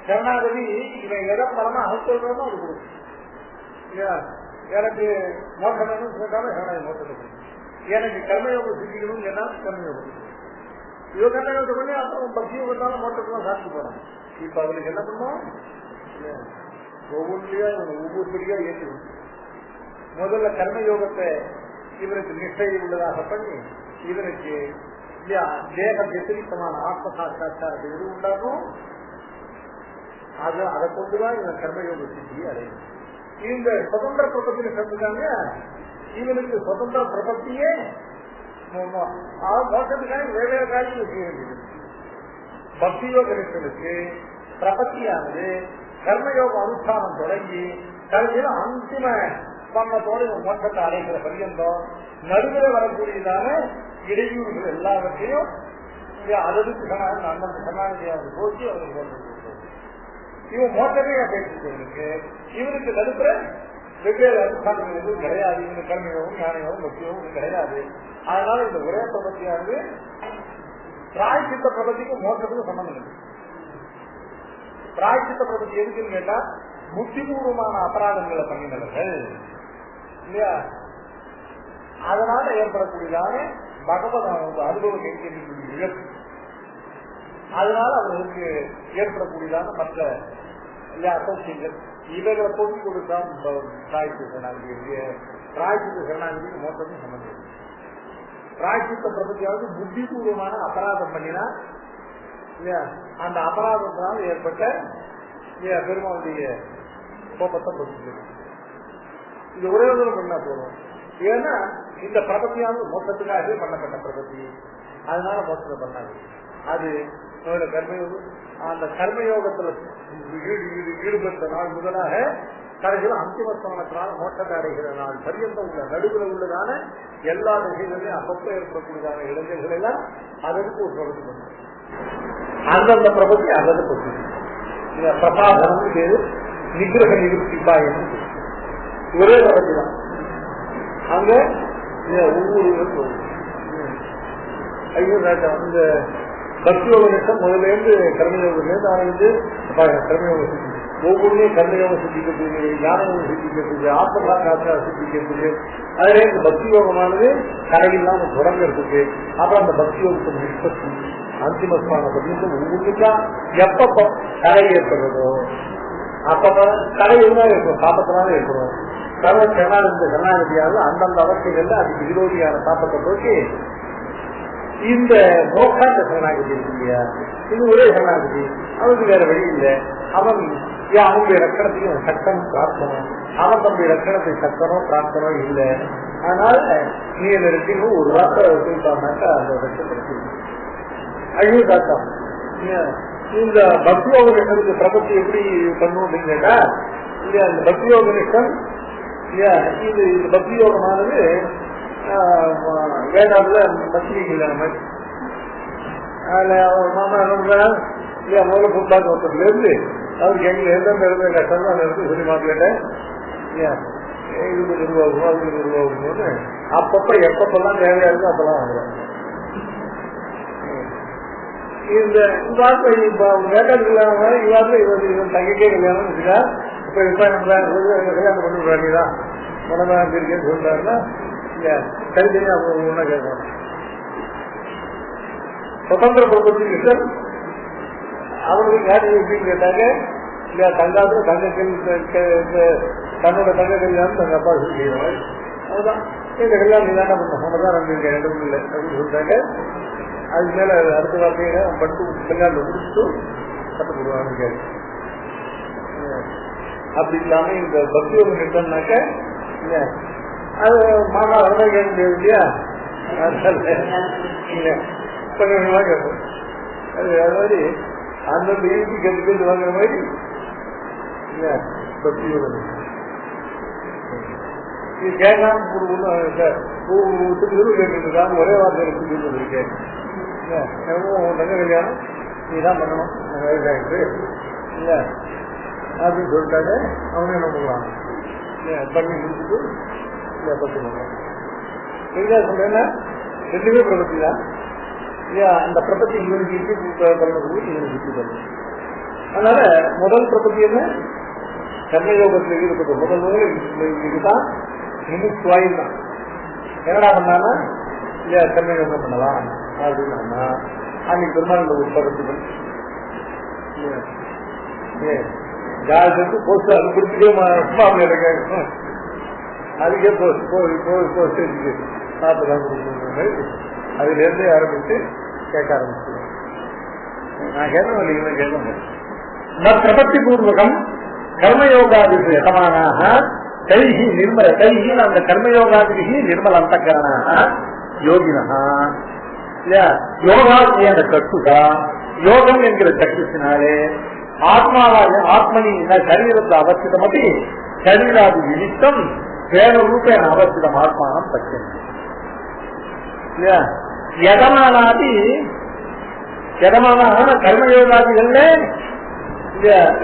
சரணாகதி இவன் எதை பலமா அகற்றோமோ அது கொடுக்கும். எனக்கு மோட்சம் வேணும் கேட்டாலும் சரணாகதி மோட்சத்தை கொடுக்கும். எனக்கு கர்மயோகம் சித்திக்கணும்னு கேட்டாலும் கர்மயோகம். இவ கர்மயோகத்தை பண்ணி அப்புறம் பக்தி யோகத்தாலும் மோட்டத்துலாம் சாப்பிட்டு போறாங்க. இப்ப அவளுக்கு என்ன பண்ணும், ஒவ்வொன்றியா ஒவ்வொரு படியா ஏற்றுக்கணும். முதல்ல கர்மயோகத்தை இவனுக்கு நிஷ்டை உள்ளதாக பண்ணி இவனுக்கு தேக விபரீதமான ஆத்ம சாட்சா்காரத்தை எது உண்டாகும், அதை கொண்டுதான் இவன் கர்மயோக சித்தியை அடையும். இந்த சுதந்திர பிரபத்தியை சொல்லிருக்காங்க. இவனுக்கு சுதந்திர பிரபத்தியே மோசத்துக்காக வெவ்வேறு காரியங்கள் செய்ய வேண்டியது. பக்தி யோக நிஷ்டனுக்கு பிரபத்தியானது கர்மயோக அனுஷ்டானம் தொடங்கி கடைசியில் அந்திம பண்ணத்தோடு மோட்சத்தை அடைகிற பரியந்தம் நடுவில் வரக்கூடியதான இடையூறுகள் எல்லாவற்றையும் அதற்கு சரணாகதியாக போச்சு அவருக்கு. இவன் மோட்டமே பேசிட்டு இவனுக்கு நடுப்புற வெவ்வேறு அனுஷ்டானங்கள் எதுவும் கிடையாது. இவனுக்கு கர்மயோகம் ஞானயோகம் பக்தியோகம் கிடையாது. அதனால இந்த ஒரே பிரபத்தியானது பிராய்ச்சித்த பிரபத்திக்கும் மோட்டத்துக்கும் சம்பந்தம் இல்லை. பிராய்ச்சித்த பிரபத்தி எதுக்குன்னு கேட்டா புத்திபூர்வமான அபராதங்களை பண்ணினவர்கள் இல்லையா, அதனால ஏற்படக்கூடியதான பகவத் அனுபவ கைங்கரிய இழப்பு, அதனால அவர்களுக்கு ஏற்படக்கூடியதான மற்ற அசோசியங்கள் இவர்களை போட்டி கொடுத்தான் பிராய்ச்சித்த சரணாகதி. பிராய்ச்சித்த சரணாகதிக்கு மோட்டத்துக்கும் சம்பந்தம் இல்லை. பிராய்ச்சித்த பிரபத்தியாவது புத்திபூர்வமான அபராதம் பண்ணினா இல்லையா, அந்த அபராதத்தினால் ஏற்பட்ட பெருமாளுடைய கோபத்தை பொறுத்து இது ஒரே ஒரு பண்ணா போதும். ஏன்னா இந்த பிரபத்தியானது மோட்டத்துக்காகவே பண்ணப்பட்ட பிரபத்தி, அதனால மோட்டத்தை பண்ணாது. அது கர்மயோகம். அந்த கர்மயோகத்துல ஈடுபட்ட நாள் முதலாக கடைசியில் அந்திமஸ்தானத்தினால் மோட்டத்தை அடைகிற நாள் பரியந்தம் உள்ள நடுவில் உள்ளதான எல்லா திசைகளிலும் அப்பப்போ ஏற்படக்கூடியதான இளைஞர்கள் எல்லாம் அதற்கு ஒரு பிரபத்தி பண்ணும். அந்தந்த பிரபத்தி அதது பற்றி பிரசாதனம் பேரு நிகிரக நிவர்த்திப்பாயம் ஒரே பிரபத்தி தான். அங்க ஒவ்வொரு இந்த பக்தியோக நிஷ்டம் முதல்ல இருந்து கர்மயோகத்திலிருந்து ஆரம்பிச்சு கர்மயோக சித்தி ஒவ்வொருமே கர்மயோகம் சித்திக்கிறது, ஞானயோகம் சித்திக்கிறது, ஆத்மகாசா சித்திக்கிறது. அதுல இந்த பக்தி யோகமானது கரையில்லாம தொடங்கிறதுக்கு அப்புறம் அந்த பக்தி யோகத்தின் நிஷ்பத்தி அந்திமஸ்தான பத்தியும் ஒவ்வொன்றுக்கா எப்பப்போ கரை ஏற்படுறதோ அப்பப்ப கரை எதுனா ஏற்படும், சாப்பத்தினால ஏற்படும். சர்வ சரணாகதியாவது அந்தந்த அவஸ்தைகள்ல அதுக்கு விரோதியான சாப்பத்தை போக்கி இந்த மோகாந்த சரணாகதி இருக்கு இல்லையா, இது ஒரே சரணாகதி. அவனுக்கு வேற வழி இல்லை. அவன் அவனுடைய லட்சணத்தையும் சட்டமும் பிரார்த்தனும், அவன் தன்னுடைய லட்சணத்தை சட்டனோ பிரார்த்தனோ இல்லை. அதனால நீ என்ன இருக்கணும் ஒரு வார்த்தை சொல்லிட்டான்னாக்கா அந்த லட்சத்தை ஐயோ தாத்தா இந்த பக்தியோக நிஷ்டனுக்கு பிரபத்தி எப்படி பண்ணும் அப்படின்னு கேட்டா இல்லையா, இந்த பக்தியோக நிஷ்டம் இல்லையா, இது இந்த பக்தியோகமானது வேதாத்துல பத்திரிக்கை மாதிரி அதுல அவர் மாமா என்ன பண்றாரு இல்லையா, முதல்ல புத்தாக்க ஒருத்தத்துல இருந்து அவருக்கு எங்க எந்தெந்த இருந்த கஷ்டம் தான் இருந்து சொல்லி மாப்பிள்ளேன் இல்லையா, இது கொஞ்சம் ரூபாகுமோ அது கொஞ்சம் ரூபாகுமோன்னு அப்பப்ப எப்பப்பெல்லாம் தேவையா இருக்கோ அப்பெல்லாம் வாங்குறோம். இந்த வார்த்தை இப்ப வேட்டாட்டு இல்லாம இவாத்துல இவன் தங்கிக்கே கல்யாணம் வச்சுக்கா இப்ப இப்ப நம்ம கல்யாணம் பண்ணி விடுறாங்கதான் மனமா இருக்கேன்னு சொல்றாருன்னா தனித்தனியா ஒன்னா கேட்கணும். சுதந்திர பிரபத்தி அவனுக்கு யாரு எப்படின்னு கேட்டாங்க இல்லையா, தங்காத்துல தன்னோட தங்க கல்யாணம் தங்க அப்பா சொல்லிடுவாங்க. அதுதான் இந்த கல்யாணம் நீ தானே பண்ண சொன்னதான் நம்பிருக்கேன் ரெண்டு இல்லை அப்படின்னு சொல்லிட்டாங்க. அதுக்கு மேல அடுத்த வார்த்தையில பட்டு கல்யாணம் முடிச்சுட்டு கட்டு போடுவாங்க கேட்டு. அப்படி இல்லாம இந்த பக்தியோக நிட்டம்னாக்க அது மாமா வரதான் கேட்க முடியாது இல்லையா, கொஞ்சம் கொஞ்சமா கேட்போம். அது மாதிரி அந்தந்த ஈர்ப்பு கேட்டு கேட்டு வாங்குற மாதிரி பக்தியோக இது கேட்கலாம் சார் கேட்டுருக்காங்க, ஒரே வார்த்தை இருக்கேன் தங்க கல்யாணம் நீதான் பண்ணணும், வயசாயிட்டு இல்ல அப்படின்னு சொல்லிட்டாங்க. அவங்க என்ன பண்ணுவாங்க, பண்ணி முடிச்சுட்டு பத்து பண்ணுவாங்க. சொல்றேன்னா ரெண்டுமே பிரபத்தி தான் இல்லையா. அந்த பிரபத்தி இவனுக்கு இருக்கு பண்ணுறது, இவனுக்கு இருக்கு பண்ணுறது. அதனால முதல் பிரபத்தி என்ன, கர்மயோகத்தில் ஈடுபட்டு முதல் இதுதான் நிமித்வாயில் தான். என்னடா பண்ணானா இல்லையா, கர்மயோகம் பண்ணலாம் அப்படின்னா அன்னைக்கு பெருமாள் உற்பத்தி ஜாதகத்துக்கு போஸ்ட் அது கொடுத்துட்டே இருக்காங்க. அதுக்கே போஸ்ட் சாப்பிடலாம் அதுல இருந்தே ஆரம்பிச்சு கேட்க ஆரம்பிச்சு. நான் கேட்கணும் இல்லைங்களா, கேட்கணும். பிரபத்தி பூர்வகம் கர்மயோகாதிக்கு யதமானாக தைஹி நிர்மல தைஹி அந்த கர்மயோகாதிக்கு நிர்மல அந்தகரணாக யோகினா யோகா அந்த கட்டுதா யோகம் என்கிற சக்தினாலே ஆத்மாவாக ஆத்மனி சரீரத்தை அவசிதமதி சரீராதி நிமித்தம் வேற ரூபேன அவசிதம் ஆத்மானம் பச்சை யதமானாதி யதமான கர்மயோகாதிகள்ல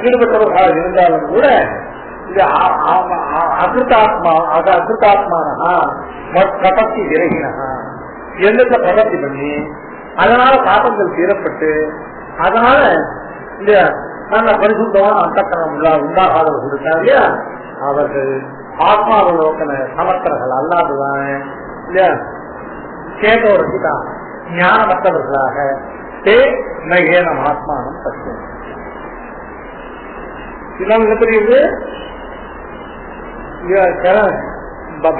ஈடுபட்டவர்களாக இருந்தாலும் கூட அகிருத்தாத்மான பிரபத்தி விரகினா எண்ணத்தை பிரபத்தி பண்ணி அதனால பாபங்கள் தீரப்பட்டு அதனால இந்த நல்ல பரிசுத்தமான அந்தக்கரணம் உண்டாகாதவர்கள் இருக்காங்க இல்லையா, அவர்கள் ஆத்மாவலோக்கன சமர்த்தர்கள் அல்லாததான் இல்லையா, கேட்டவர்கள் ஞானமற்றவர்களாக தே நகேனம் ஆத்மானம் பச்சை. இதெல்லாம் என்ன தெரியுது,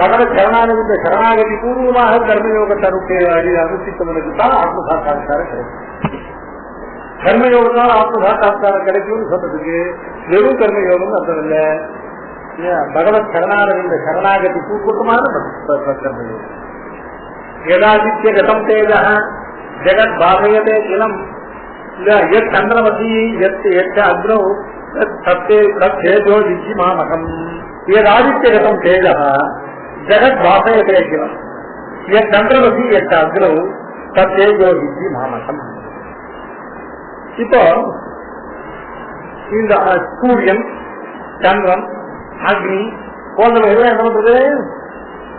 பகவத் சரணானுகின்ற சரணாகதி பூர்வமாக கர்மயோகத்தை அனுஷ்டித்தவனுக்கு தான் ஆத்ம சாட்சா்காரம் கிடைக்கும். கர்மயோகம் ஆத்ம சாட்சா்காரம் கிடைக்கும்னு சொல்றதுக்கு வெறும் கர்மயோகம் அர்த்தம் இல்லை. பகவத் சரணானுகின்ற சரணாகதி பூர்வகமான கர்மயோகம். யதாதித்ய கதம் தேஜ ஜெகத் பாதயதே கிலம் எத் சந்திரமதி எத் அக்னோ தத்தேஜோ விஜி மாமகம். யதாதித்யகதம் தேஜ ஜெகத் பாசயதே கிலம் எத் சந்திரமதி எத் அக்னோ தத்தேஜோ விஜி மாமகம். இப்போ இந்த சூரியன் சந்திரன் அக்னி போன்றவைகள் என்ன பண்றது,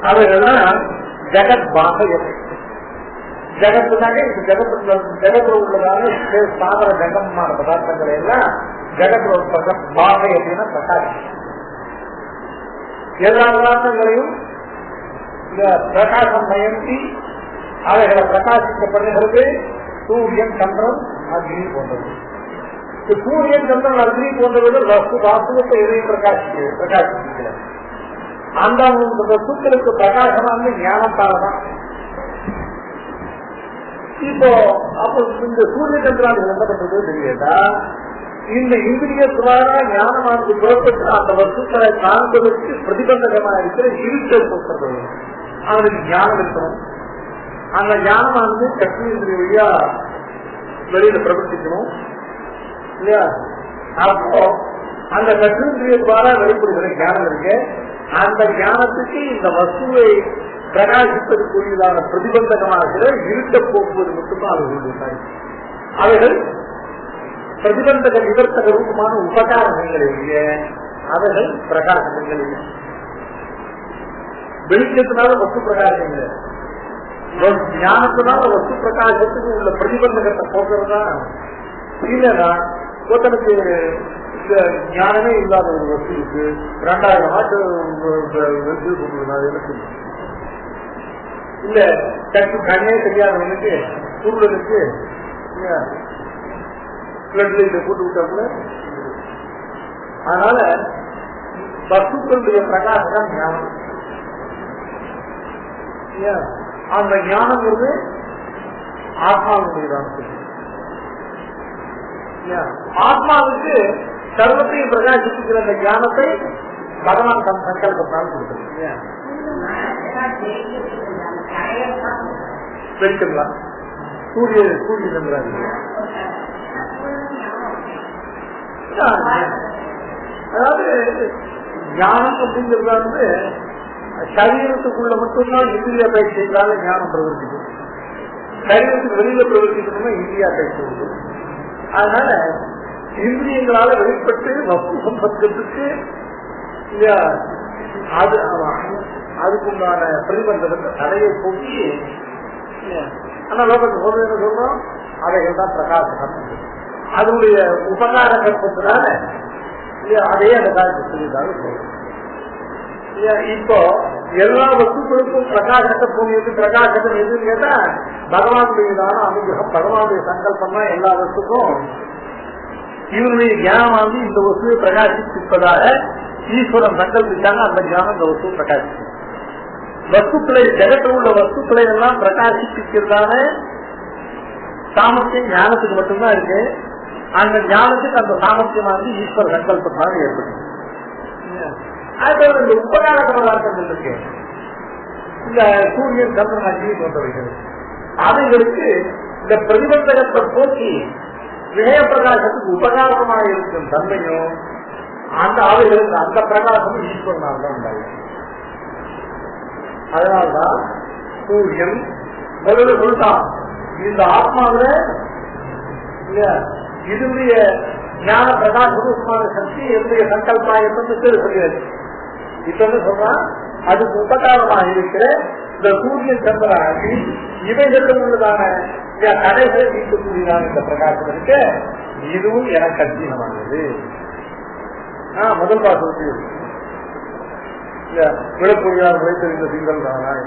அவைகள்லாம் ஜெகத் பாசயத்தை ஜெகத்துனாக்க ஜெகத்துல உள்ளதான சாதன ஜங்கமான பதார்த்தங்களை எல்லாம் ஜெகத்துல பாகை அப்படின்னா பிரகாசம். எல்லா பதார்த்தங்களையும் பிரகாசம் பயன்படுத்தி அவைகளை பிரகாசிக்கப்படுகிறது சூரியன் சந்திரன் அக்னி போன்றது. சூரியன் சந்திரன் அக்னி போன்றவர்கள் வாஸ்துவத்தை எதையும் பிரகாசிக்கிறது. அந்த வஸ்துக்களுக்கு பிரகாசமான ஞானத்தால்தான். இப்போ அப்ப இந்த சூரிய சந்திராதிகள் என்ன பண்றது தெரியாதா, இந்த இந்திரியத்துவாரா ஞானமானது புறப்பட்டு அந்த வஸ்துக்களை காண்பதற்கு பிரதிபந்தகமாக இருக்கிற இருட்டல் சொல்றது. அவனுக்கு ஞானம் இருக்கணும். அந்த ஞானமானது சக்தியிந்திரிய வழியா வெளியில பிரவர்த்திக்கணும் இல்லையா. அப்போ அந்த சக்தியிந்திரியத்துவாரா வெளிப்படுகிற ஞானம் இருக்கு. அந்த ஞானத்துக்கு இந்த வஸ்துவை பிரகாசிப்பதற்குரியதான பிரதிபந்தகமாக இருட்ட போக்குவது மட்டும்தான் அவர்கள். அவைகள் பிரதிபந்தக நிவர்த்தக ரூபமான உபகாரங்கள் இல்லைய, அவைகள் பிரகாசங்கள் இல்லை. வெளிச்சத்தினால வஸ்து பிரகாசம் இல்லை, ஞானத்தினால வஸ்து பிரகாசத்துக்கு உள்ள பிரதிபந்தகத்தை போக்குறதுதான். இல்லைன்னா ஒருத்தனுக்கு ஞானமே இல்லாத ஒரு வஸ்துக்கு 2000 ஆட்டு எனக்கு இல்ல டக்கு கண்ணே தெரியாதவனுக்கு சூழலுக்கு போட்டு விட்டா கூட. அதனால வஸ்துக்களுடைய பிரகாசம் ஞானம். அந்த ஞானம்ங்கிறது ஆத்மாவுடையதான். ஆத்மாவுக்கு சர்வத்தையும் பிரகாசிக்கிற அந்த ஞானத்தை பகவான் தன் சங்கல்பத்தால் கொடுத்தது. வெளிச்சம்லாம் சூரியன் அதாவது ஞானம் அப்படிங்கிறது சரீரத்துக்குள்ள மட்டும்தான் இந்திரிய பயிற்சி செய்தாலும் ஞானம் பிரவர்த்திக்கும். சரீரத்துக்கு வெளியில பிரவர்த்திக்கணும்னா இந்திரியா பயிற்சி. அதனால இந்திரியங்களால வெளிப்பட்டு வஸ்து சம்பத்துக்கு அதுக்குண்டான பிரதிபந்தத்தை தடையை போக்கி ஆனா லோகத்துக்கு சொல்றது சொல்றோம் அவைகள் தான் பிரகாசம். அதனுடைய உபகார கற்பத்தினால அதே அந்த காலத்தை சொல்லிதான் சொல்றோம். இப்போ எல்லா வஸ்துக்களுக்கும் பிரகாசத்தை போனியது பிரகாசத்தை எதுன்னு கேட்டா பகவானுடையதான அனுகிரகம், பகவானுடைய சங்கல்பம் தான் எல்லா வஸ்துக்கும். இவருடைய ஞானம் இந்த வஸ்துவை பிரகாசிப்பதாக ஈஸ்வரன் சங்கல்பிச்சாங்க. அந்த ஞானம் இந்த வஸ்துவை பிரகாசிக்கும். வஸ்துக்களை ஜெகத்தில் உள்ள வஸ்துக்களை எல்லாம் பிரகாசிப்பிக்கிறதான சாமர்த்தியம் ஞானத்துக்கு மட்டும்தான் இருக்கு. அந்த ஞானத்துக்கு அந்த சாமர்த்தியமானது ஈஸ்வர சங்கல்பத்தால் ஏற்படும். இந்த உபகார பதார்த்தங்கள் இருக்கு, இந்த சூரியன் சந்திரன் அக்னி போன்றவைகள், அவைகளுக்கு இந்த பிரதிபந்தகத்தை போக்கி வினய பிரகாசத்துக்கு உபகாரமாக இருக்கும் தன்மையும் அந்த அவைகளுக்கு அந்த பிரகாசமும் ஈஸ்வரனால் தான் உண்டாகும். அதனால்தான் சூரியன் முதல்ல சொல்லிட்டான், இந்த ஆத்மாவில இதனுடைய ஞான பிரகாசமான சக்தி என்னுடைய சங்கல்பாயத்தை சொல்லியாச்சு. இப்ப சொல்றான் அதுக்கு உபகாரமாக இருக்கிற இந்த சூரியன் சந்திர அக்னி இவைகளுக்கு உள்ளதான கடைகளை நீக்கக்கூடியதான இந்த பிரகாசம் இருக்க இதுவும் எனக்கு அத்தீனமானது. முதல் பாசம் விளப்பொழியார் உழைத்த திங்கள் தானாய்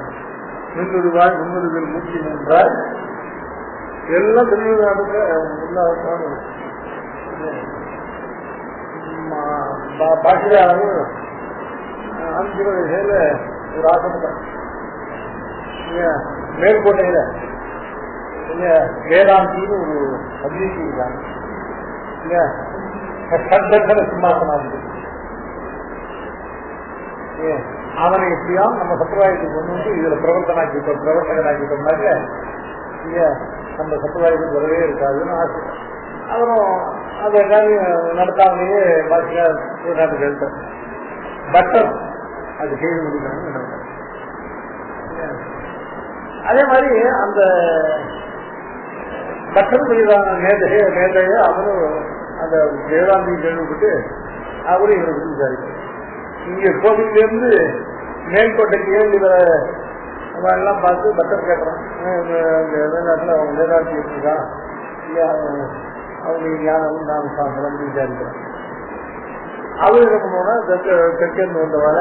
300 ரூபாய் 303 எல்லாம் திருவிழாவுக்கு பாஷையாளர் 5 வயசுல ஒரு ஆசனம் மேற்கோட்டையில வேதாந்தின்னு ஒரு அபிநீதி இருக்காங்க. சிம்மாசனம் அவனை எப்படியாம் நம்ம சம்பிரதாயத்துக்கு கொண்டு வந்து இதுல பிரவர்த்தனாக்கிட்டோம்னாக்க நம்ம சம்பிரதாயத்துக்கு வரவே இருக்காதுன்னு ஆசை. அவரும் அதை நடத்தாமலேயே பாஷையாட்டு கேட்டேன். பட்டர் அது செய்து முடிக்கணும்னு. அதே மாதிரி அந்த பட்டர் மீதான மேதைய அவரும் அந்த வேதாந்தி கேள்விப்பட்டு அவரும் இவரை பற்றி விசாரிக்கிறார். இங்க கோவிலிருந்து மேல்கோட்டைக்கு எல்லாம் பார்த்து பட்டர் கேட்கறான், வெளிநாட்டில் அவங்க வேதாந்தி இருக்கா இல்லையா, அவங்க ஞானம் நான் சாப்பிடலாம் விசாரிக்கிறேன். அவரு என்ன பண்ணுவோம்னா தெற்கேருந்து வந்தவாற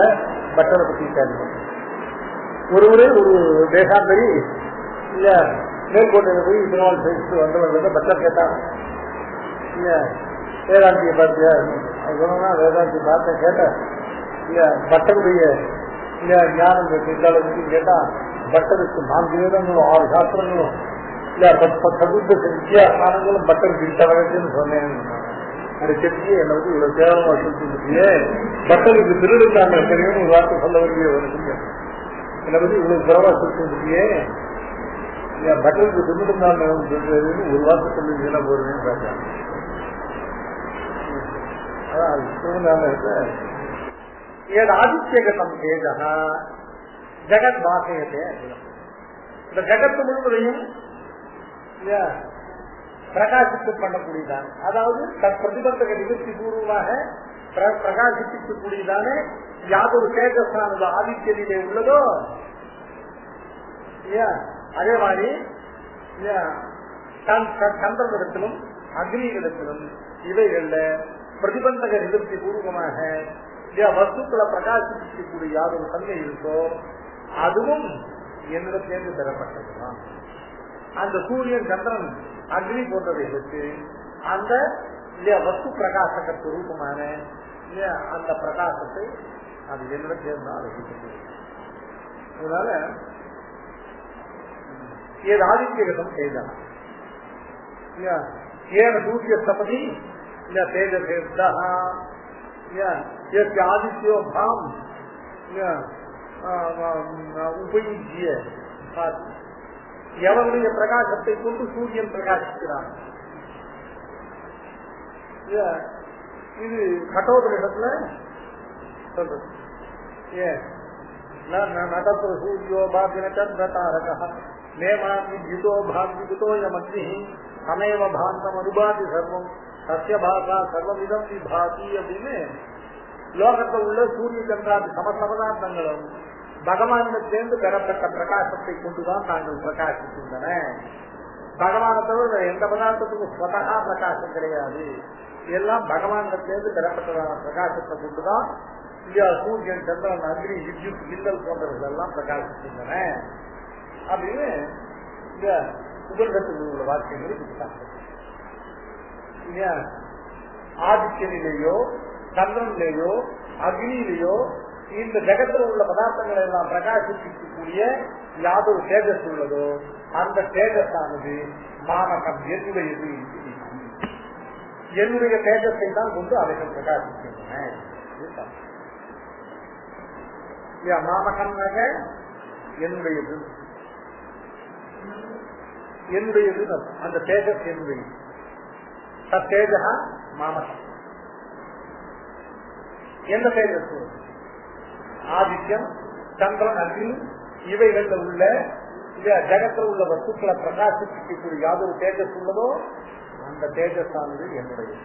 பட்டரை பற்றி விசாரிக்கிறோம். ஒருவரே ஒரு தேசாந்தரி இல்ல மேற்கோட்டையில போய் இத்தனை பேசிட்டு வந்தவங்க பட்டர் கேட்டாங்க, இல்ல வேதாந்தியை பார்த்தியா சொன்னா வேதாந்தி பார்த்த கேட்டேன். இல்ல பட்டருடைய இல்ல ஞானம் பற்றி கேட்டா பட்டருக்கு 4 வேதங்களும் 6 சாஸ்திரங்களும் இல்ல 10 வித்தியாசங்களும் பட்டருக்கு இட்டவகன்னு சொன்னேன். அந்த செட்டியை என்னை வந்து இவ்வளவு கேவலமா சொல்லிட்டு பட்டருக்கு திருடுத்தாங்க தெரியும் ஒரு வார்த்தை சொல்ல வருகிறேன். என்னை பத்தி இவ்வளவு குறவா சொல்லிட்டு பட்டருக்கு திருடுந்தாங்க ஒரு வார்த்தை சொல்லிங்கன்னா போறேன்னு பார்த்தேன். அதான் ஆதித்யகதம் தேஜா ஜெகத் வாசயத்தை இந்த ஜெகத்து முழுவதையும் பிரகாசித்து பண்ணக்கூடியதான, அதாவது பிரதிபந்தக நிகழ்ச்சி பூர்வமாக பிரகாசிப்பிக்கக்கூடியதான யாதொரு தேஜஸானது ஆதித்யனிலே உள்ளதோ அதே மாதிரி சந்திரனிடத்திலும் அக்னியிடத்திலும் இவைகள்ல பிரதிபந்தக நிகழ்ச்சி பூர்வமாக வஸ்துக்களை பிரகாசிக்கக்கூடிய யாதொரு தன்மை இருக்கோ அதுவும் என்னிடத்திலிருந்து பெறப்பட்டதுதான். அந்த சூரியன் சந்திரன் அக்னி போன்றவைகளுக்கு அந்த வஸ்து பிரகாசக ரூபமான அந்த பிரகாசத்தை அது என்னிடத்திலிருந்து அழைக்கிறது. அதனால ஏது ஆதித்யகதம் செய்தான் ஏன் சூரிய சபதி தேஜ ஆதித்யோ பாம் உபயுஜ்ய எவருடைய பிரகாசத்தை கொண்டு சூரியன் பிரகாசிக்கிறான். இது கட்டோபனிடத்துல சொல்றது நதத்ர சூர்யோ பாபின சந்திர தாரக நேமாந்தி ஜிதோ பாந்தி ஜிதோ யமக்னி அமேவ பாந்தம் அனுபாதி சர்வம் சத்திய பாசா சர்வவிதம் விபாதி அப்படின்னு லோகத்தில் உள்ள சூரிய சந்திராதி சமஸ்த பதார்த்தங்களும் பகவானிடத்திலிருந்து பெறப்பட்ட பிரகாசத்தை கொண்டுதான் நாங்கள் பிரகாசிக்கின்றன. பகவானை தவிர எந்த பதார்த்தத்துக்கும் ஸ்வதகா பிரகாசம் கிடையாது. எல்லாம் பகவானிடத்திலிருந்து பெறப்பட்டதான பிரகாசத்தை கொண்டுதான் இல்லையா சூரியன் சந்திரன் அக்னி வித்யுத் மின்னல் போன்றவர்கள் எல்லாம் பிரகாசிக்கின்றன அப்படின்னு இந்த உபனிஷத்தில் உள்ள வாக்கியங்களை கொடுத்தாங்க. ஆதித்யனிலேயோ சந்திரனிலேயோ அக்னியிலேயோ இந்த ஜகத்தில் உள்ள பதார்த்தங்களை எல்லாம் பிரகாசிக்கக்கூடிய யாதொரு தேஜஸ் உள்ளதோ அந்த தேஜஸானது மானகம் என்னுடையது. என்னுடைய தேஜஸை தான் கொண்டு அவைகள் பிரகாசிக்கின்றன. மாமகம்னாக என்னுடையது, என்னுடையது அந்த தேஜஸ் என்னுடையது. தேஜா மாமகம். எந்த தேஜஸ்? ஆதித்யம் சந்திரன் அக்னி இவைகள்ல உள்ள ஜகத்தில் உள்ள வஸ்துக்களை பிரகாசிக்கக்கூடிய யாதொரு தேஜஸ் உள்ளதோ அந்த தேஜஸ் ஆனது என்னுடையது.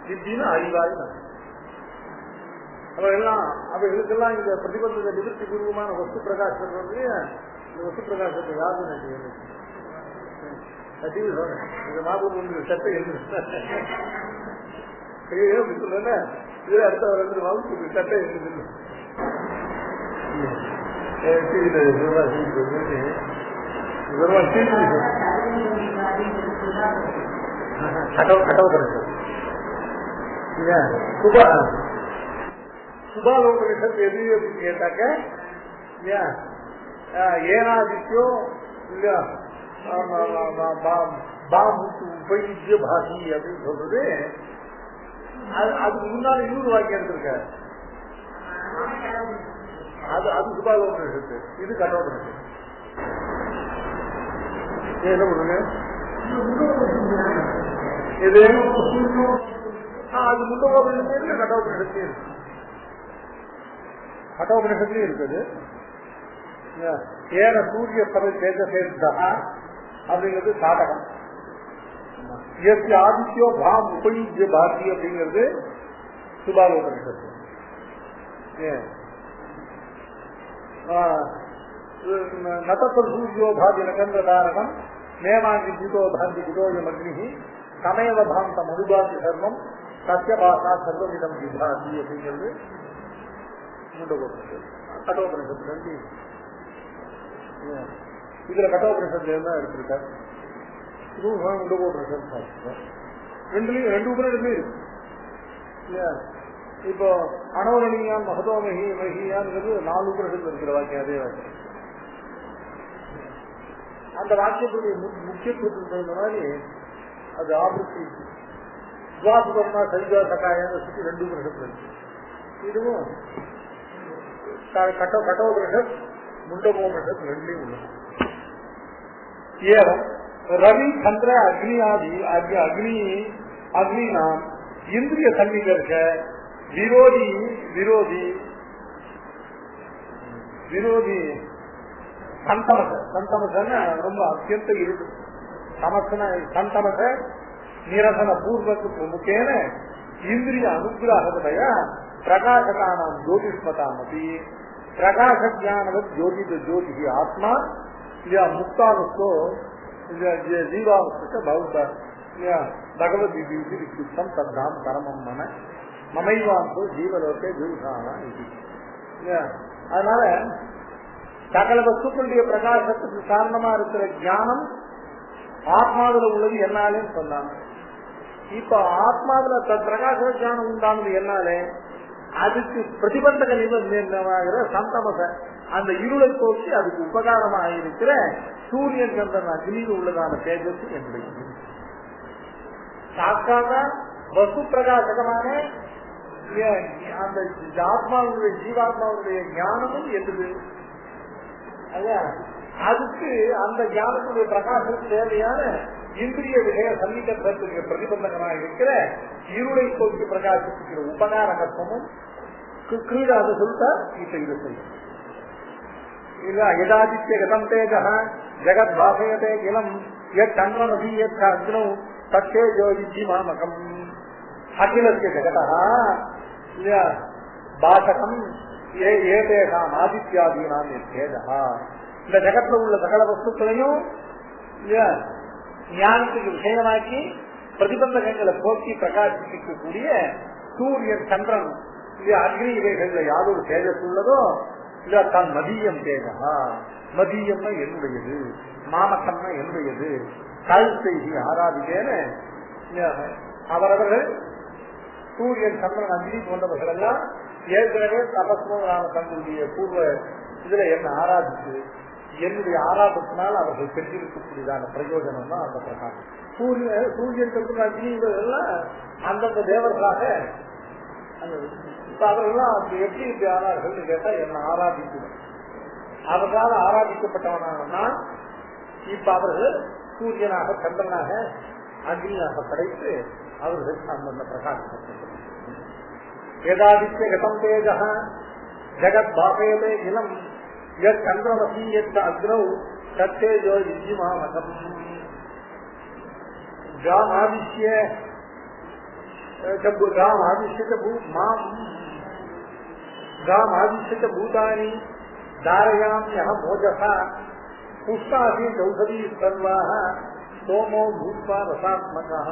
சித்தின்னு அறிவாய் அவைகளுக்கெல்லாம் இந்த பிரதிபந்தத்தை நிவர்த்தி பூர்வமான வஸ்து பிரகாசம் வந்து இந்த வஸ்து பிரகாசத்தை யாரும் சொல்றேன் சட்டை இது அடுத்த 2 மாதத்துக்கு சட்டை எழுந்து சுபாலோபனிஷத்து எது அப்படின்னு கேட்டாக்க ஏனாதித்யோ இல்ல உபயுஜ்ய பாஷி அப்படின்னு சொல்றது. அதுக்கு முன்னாடி இன்னொரு வாக்கியம் எடுத்திருக்காரு. அது சுபாலோபனிஷத்து, இது கடோபனிஷத்து. என்ன பண்ணுங்க இது? அது முண்டோபனிஷத்து கடோபனிஷத்து இருக்கு. கடோபனிஷத்துலயும் இருக்குது. ஏன சூரிய சபை தேஜசேர்தா அப்படிங்கிறது சாதகம். ஆதித்யோ பாம் உபயுஜ்ய பாரதி அப்படிங்கிறது சுபாலோபனிஷத்து. நதத்ர சூர்யோ பாதி நகந்திர தாரகம் நேமாங்கி ஜிதோ பாந்தி ஜிதோயம் அக்னி சமேவ பாந்தம் அனுபாதி சர்வம் சத்திய பாசா சர்வமிதம் விபாதி அப்படிங்கிறது கடோபனிஷத்து. இதுல கடோபனிஷத்துல தான் எடுத்திருக்காரு. ரெண்டுலயும் 2 உபநிஷத்துலயும் இருக்கு. இப்போ அனோரணியான் மகதோமகி மகியான்ங்கிறது 4 உபநிஷத்துல இருக்கிற வாக்கியம். அதே வாக்கியம் அந்த வாக்கியத்துடைய முக்கியத்துவத்துக்கு தகுந்த மாதிரி அது ஆபத்து. துவாசுபர்மா சைஜா சகாயம் 2 உபநிஷத்துல இருக்கு. இதுவும் கடோபனிஷத் முண்டகோபனிஷத் 2லயும் உள்ளது. ஏவம் ரவி சந்திர அக்னி நாம் இந்திரிய சன்னிகர்ஷ விரோதி விரோதி விரோதி சந்தமசன ரொம்ப அத்தியந்த இருட்டு சமசன சந்தமச நிரசன பூர்வத்துக்கு முக்கேன இந்திரிய அனுகிரகதய பிரகாசகானாம் ஜோதிஷ்மதாமபி பிரகாச ஜானவத் ஜோதித ஜோதி ஆத்மா இல்லையா முக்தாவஸ்தோ ஜீவாவஸ்த பௌத்த பகவத்கீதம் தத்தாம் பரமம் மன மமைவாந்தோ ஜீவலோகே ஜீவசானா இது. அதனால சகல வஸ்துக்களுடைய பிரகாசத்துக்கு காரணமா இருக்கிற ஞானம் ஆத்மாவில உள்ளது என்னாலே சொன்னாங்க. இப்ப ஆத்மாவில பிரகாச ஞானம் உண்டானது என்னாலே அதுக்கு பிரதிபந்தக நிபந்தனையாகிற சந்தமச அந்த இருளை போக்கி அதுக்கு உபகாரமாக இருக்கிற சூரியன் சந்திரன் அக்னியில் உள்ளதான தேஜஸ் என்னுடைய சாக்காக வசு பிரகாசகமான அந்த ஆத்மாவுடைய ஜீவாத்மாவுடைய ஞானமும் என்னது. அதுக்கு அந்த ஞானத்துடைய பிரகாசத்துக்கு தேவையான இந்திரிய விஷய சன்னிகத்துக்கு பிரதிபந்தகமாக இருக்கிற இருளை போக்கி பிரகாசிக்கிற உபகாரகத்துவமும் கிரீடாக சொல்லிட்டா இப்ப இது சொல்லும். यदादित्य गतं तेजः जगद्भासयते किलं यच्चन्द्रमसि यच्चाग्नौ तत्तेजो विद्धिमामकम् अखिलस्य जगतः भासकम् ஏதேகாம் ஆதித்யாதீனாம் தேஜா. இந்த ஜகத்துல உள்ள சகல வஸ்துக்களையும் ஞானத்துக்கு விஷயமாக்கி பிரதிபந்தகங்களை போக்கி பிரகாசிக்கக்கூடிய சூரியன் சந்திரன் அக்னி இவைகள்ல யாதொரு தேஜஸ் உள்ளதோ இல்ல தன் மதியம் தேஜா. மதியம்னா என்னுடையது, மாமக்கம்னா என்னுடையது, கல் செய்தி ஆராதிக்கேன்னு அவரவர்கள் சூரியன் சந்திரன் அக்னி போன்றவர்கள் எல்லாம் ஏற்கனவே தபஸ்மரான தங்களுடைய பூர்வ இதுல என்ன ஆராதிச்சு என்னுடைய ஆராதத்தினால் அவர்கள் பெற்றிருக்கக்கூடியதான பிரயோஜனம் தான் அந்த பிரகாரம். சூரியன் சந்திரன் அக்னி இவர்கள்லாம் அந்தந்த தேவர்களாக அவர்கள்லாம் எப்படி இப்படி ஆனார்கள் கேட்டா என்ன ஆராதித்து அவர்களால் ஆராதிக்கப்பட்டவனான நான் இப்ப அவர்கள் சூரியனாக சந்திரனாக அக்னியாக படைத்து அவர்கள் அந்தந்த பிரகாசம். यदादित्य गतं तेजः जगद्भासयते किलं यच्चन्द्रमसि यच्चाग्नौ तत्तेजो विद्धिमामकम्. गामादिश्य च भूतानि धारयाम्यहं मोजसा पुष्टासि चौषधी सर्वाः सोमो भूत्वा रसात्मकः.